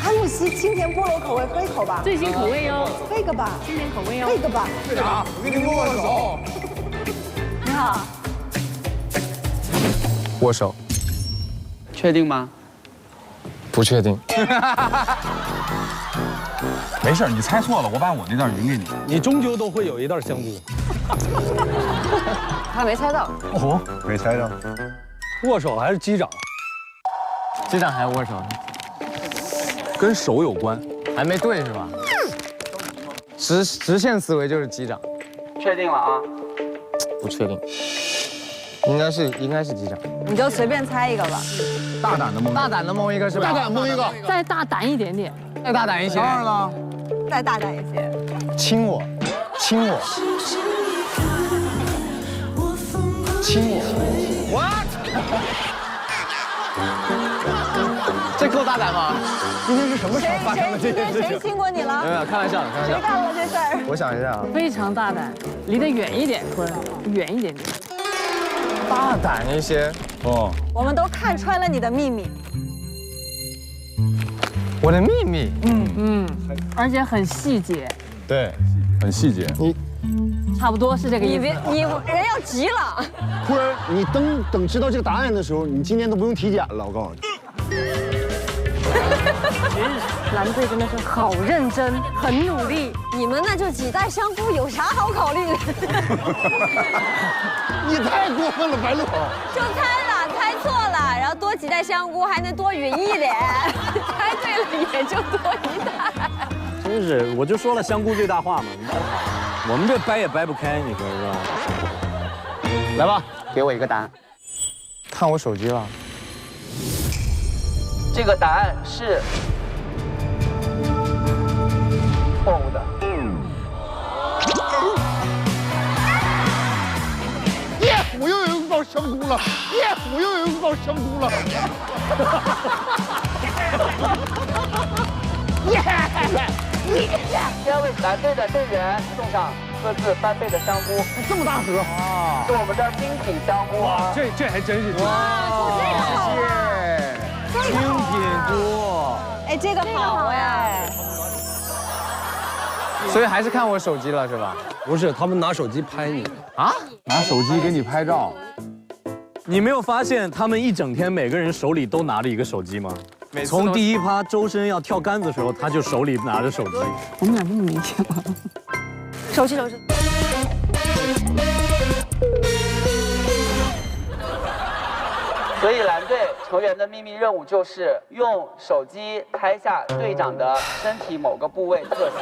P: 安慕希清甜菠萝口味，喝一口吧。
B: 最新口味哟，
P: 喝一个吧。
B: 清甜口味哟，
P: 喝一个吧。
Q: 队长，我跟你握手。
P: 你好。
H: 握手。
A: 确定吗？
H: 不确定。
Q: 没事，你猜错了，我把我那袋匀给你。
C: 你终究都会有一袋香菇。
I: 他没猜到。
Q: 哦，没猜到。
C: 握手还是击掌？
H: 击掌还是握手？
Q: 跟手有关，
H: 还没对是吧？直线思维就是击掌。
A: 确定了啊？
H: 不确定。应该是击掌。
P: 你就随便猜一个吧。
Q: 大胆的蒙，
H: 大胆的蒙一个是吧？
F: 大胆蒙一个，
B: 再大胆一点点，
H: 再大胆一些。
Q: 当然了，
P: 再大胆一些。
H: 亲我，亲我，亲我。What？ 这够大胆吗？今天是什么时候发生的这件事情？
P: 谁亲过你了？
H: 没有，开玩笑，开玩笑。
P: 谁干了这事儿？
H: 我想一下啊。
B: 非常大胆，离得远一点，坤，远一点点。
H: 大胆一些
Q: 哦。
P: 我们都看穿了你的秘密。
H: 我的秘密？
B: 而且很细节。
Q: 对，很细节。
H: 你
B: 差不多是这个意思。
P: 你人要急了。
F: 坤儿，你等知道这个答案的时候，你今天都不用体检了，我告诉你。
B: 蓝队真的是好认真，很努力。
I: 你们那就几袋香菇，有啥好考虑的？
F: 你太过分了，白鹿。
I: 就猜了，猜错了，然后要多几袋香菇，还能多匀一点。猜对了也就多一袋。
G: 真是，我就说了香菇最大化嘛，我们这掰也掰不开，你说是吧？
A: 来吧，给我一个答案。
H: 看我手机了。
A: 这个答案是错误的。
F: 耶，我又有一包香菇了！耶，我又有一包香菇了！耶！
A: 先为蓝队的队员送上各自翻倍的香菇，
F: 这么大盒
A: 啊！是我们的精品香菇啊！
C: 这还真是
P: 哇，这个好
H: 耶！精品菇，
P: 哎，这个好哎。
H: 所以还是看我手机了是吧？
C: 不是，他们拿手机拍你
H: 啊，
Q: 拿手机给你拍照。
G: 你没有发现他们一整天每个人手里都拿着一个手机吗？从第一趴周深要跳杆子的时候，他就手里拿着手机。
B: 我们俩这么明显吗？手机。
A: 所以蓝队成员的秘密任务就是用手机拍下队长的身体某个部位特写，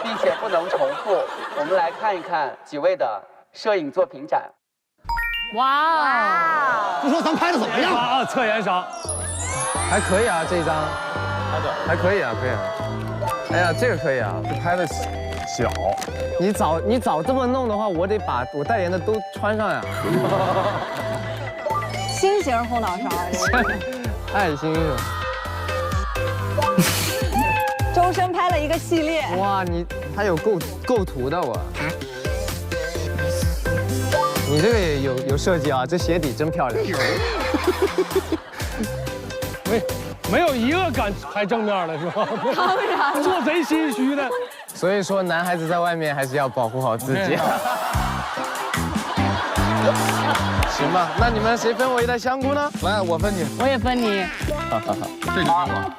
A: 并且不能重复。我们来看一看几位的摄影作品展。
B: 哇！
F: 不说咱拍的怎么样
C: 啊？测验上
H: 还可以啊，这一张还可以啊，可以啊。哎呀，这个可以啊，
Q: 这拍的小。
H: 你早这么弄的话，我得把我代言的都穿上呀。
P: 心形后脑勺，
H: 爱心。
P: 周深拍了一个系列。
H: 哇，他有构图的我。你这个也有设计啊，这鞋底真漂亮。
C: 没有一个敢拍正面的是吧？
P: 当然，
C: 做贼心虚的。
H: 所以说，男孩子在外面还是要保护好自己。行吧，那你们谁分我一袋香菇呢？
Q: 来，我分你，
B: 我也分你。
Q: 这就给我。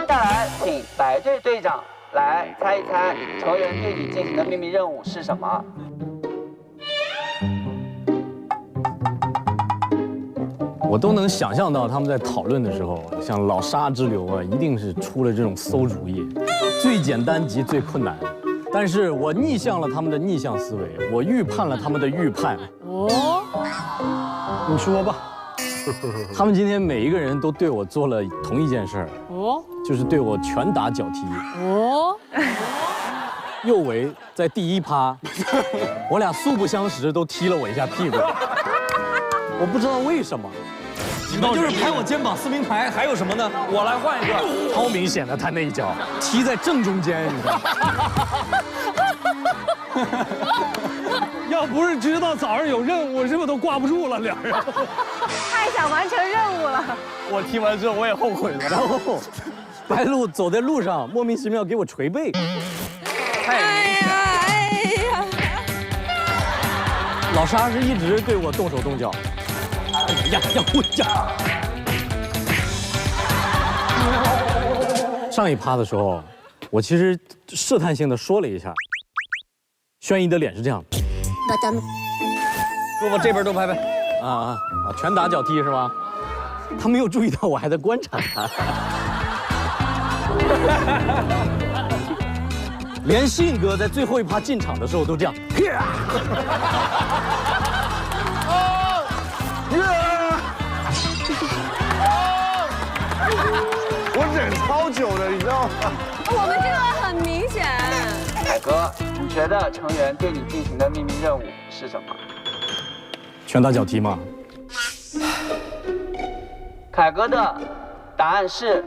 A: 下来，请白队队长来猜一猜成员对你进行的秘密任务是什么？
G: 我都能想象到他们在讨论的时候，像老沙之流啊，一定是出了这种馊主意，最简单及最困难。但是我逆向了他们的逆向思维，我预判了他们的预判。
B: 哦，
C: 你说吧。
G: 他们今天每一个人都对我做了同一件事儿，
B: 哦，
G: 就是对我拳打脚踢。
B: 哦，
G: 右维在第一趴，我俩素不相识，都踢了我一下屁股。我不知道为什么。
K: 你们就是拍我肩膀撕名牌，还有什么呢？我来换一个。
G: 超明显的，他那一脚踢在正中间，你知道吗？
C: 要不是知道早上有任务，是不是都挂不住了俩人？
P: 太想完成任务了。
K: 我踢完之后我也后悔了。
G: 然后白鹿走在路上，莫名其妙给我捶背。
I: 哎呀！
G: 老沙是一直对我动手动脚。呀！上一趴的时候，我其实试探性的说了一下，轩怡的脸是这样。
K: 说我这边都拍拍。
G: 啊，拳打脚踢是吧？他没有注意到我还在观察他。连信哥在最后一趴进场的时候都这样。
F: 我忍超久的，你知道吗？
I: 我们这个很明显。
A: 凯哥，你觉得成员对你进行的秘密任务是什么？
G: 拳打脚踢吗？
A: 凯哥的答案是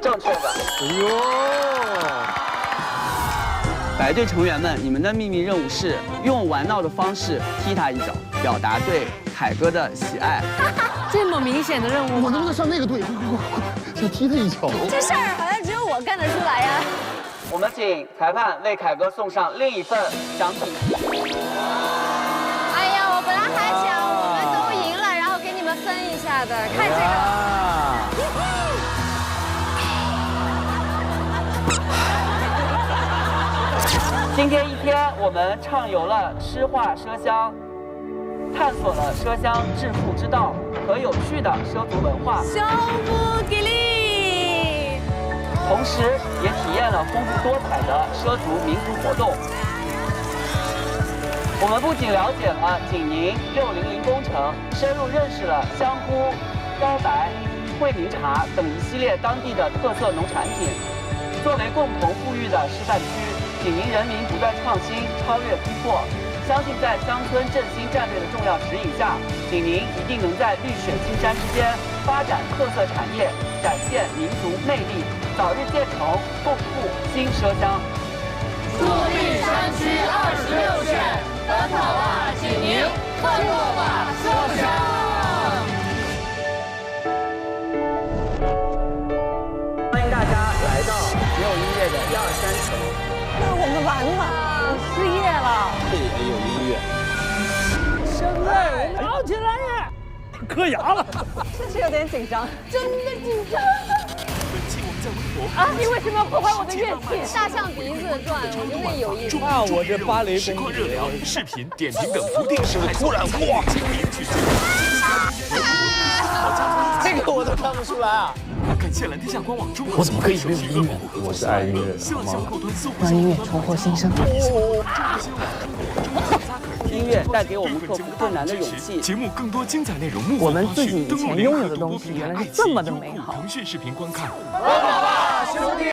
A: 正确的。哎呦！白队成员们，你们的秘密任务是用玩闹的方式踢他一脚，表达对凯哥的喜爱。
B: 这么明显的任务，
F: 我能不能上那个队？快，想踢他一脚。
I: 这事儿好像只有我干得出来呀。
A: 我们请裁判为凯哥送上另一份奖品。
I: 哎呀，我本来还想我们都赢了，然后给你们分一下的。看这个。
A: 今天一天，我们畅游了诗画奢乡，探索了畲乡致富之道和有趣的畲族文化，
B: 胸部给力，
A: 同时也体验了丰富多彩的畲族民俗活动。我们不仅了解了景宁600工程，深入认识了香菇、高白、惠民茶等一系列当地的特色农产品。作为共同富裕的示范区，景宁人民不断创新、超越突破。相信在乡村振兴战略的重要指引下，景宁一定能在绿水青山之间发展特色产业，展现民族魅力，早日建成共富新畲乡。
D: 助力山区26县，奔跑吧景宁，奋斗吧畲乡。
A: 欢迎大家来到没有音乐的1、2、3层。
P: 那我们完了，
B: 失业了。
O: 这里也有音乐。
B: 生儿
C: 摇起来呀！磕牙了，
P: 确实有点紧张，
B: 真的紧张。啊！你为什么要破坏我的乐器？
I: 大象鼻子转，我觉得有意思。
C: 那我这芭蕾
N: 实况热聊、视频点评等不定时突然哇！
H: 这个我都看不出来啊！
N: 感谢蓝天下官网中
C: 我怎么可以没有音乐？我是爱音乐的，
B: 让音乐重获新生。
A: 音乐带给我们克服困难的勇气。
N: 节目更多精彩内容，
B: 我们自己以前拥有的东西，原来是这么的美好。
N: 腾讯视频观看。
C: 奔跑吧兄弟！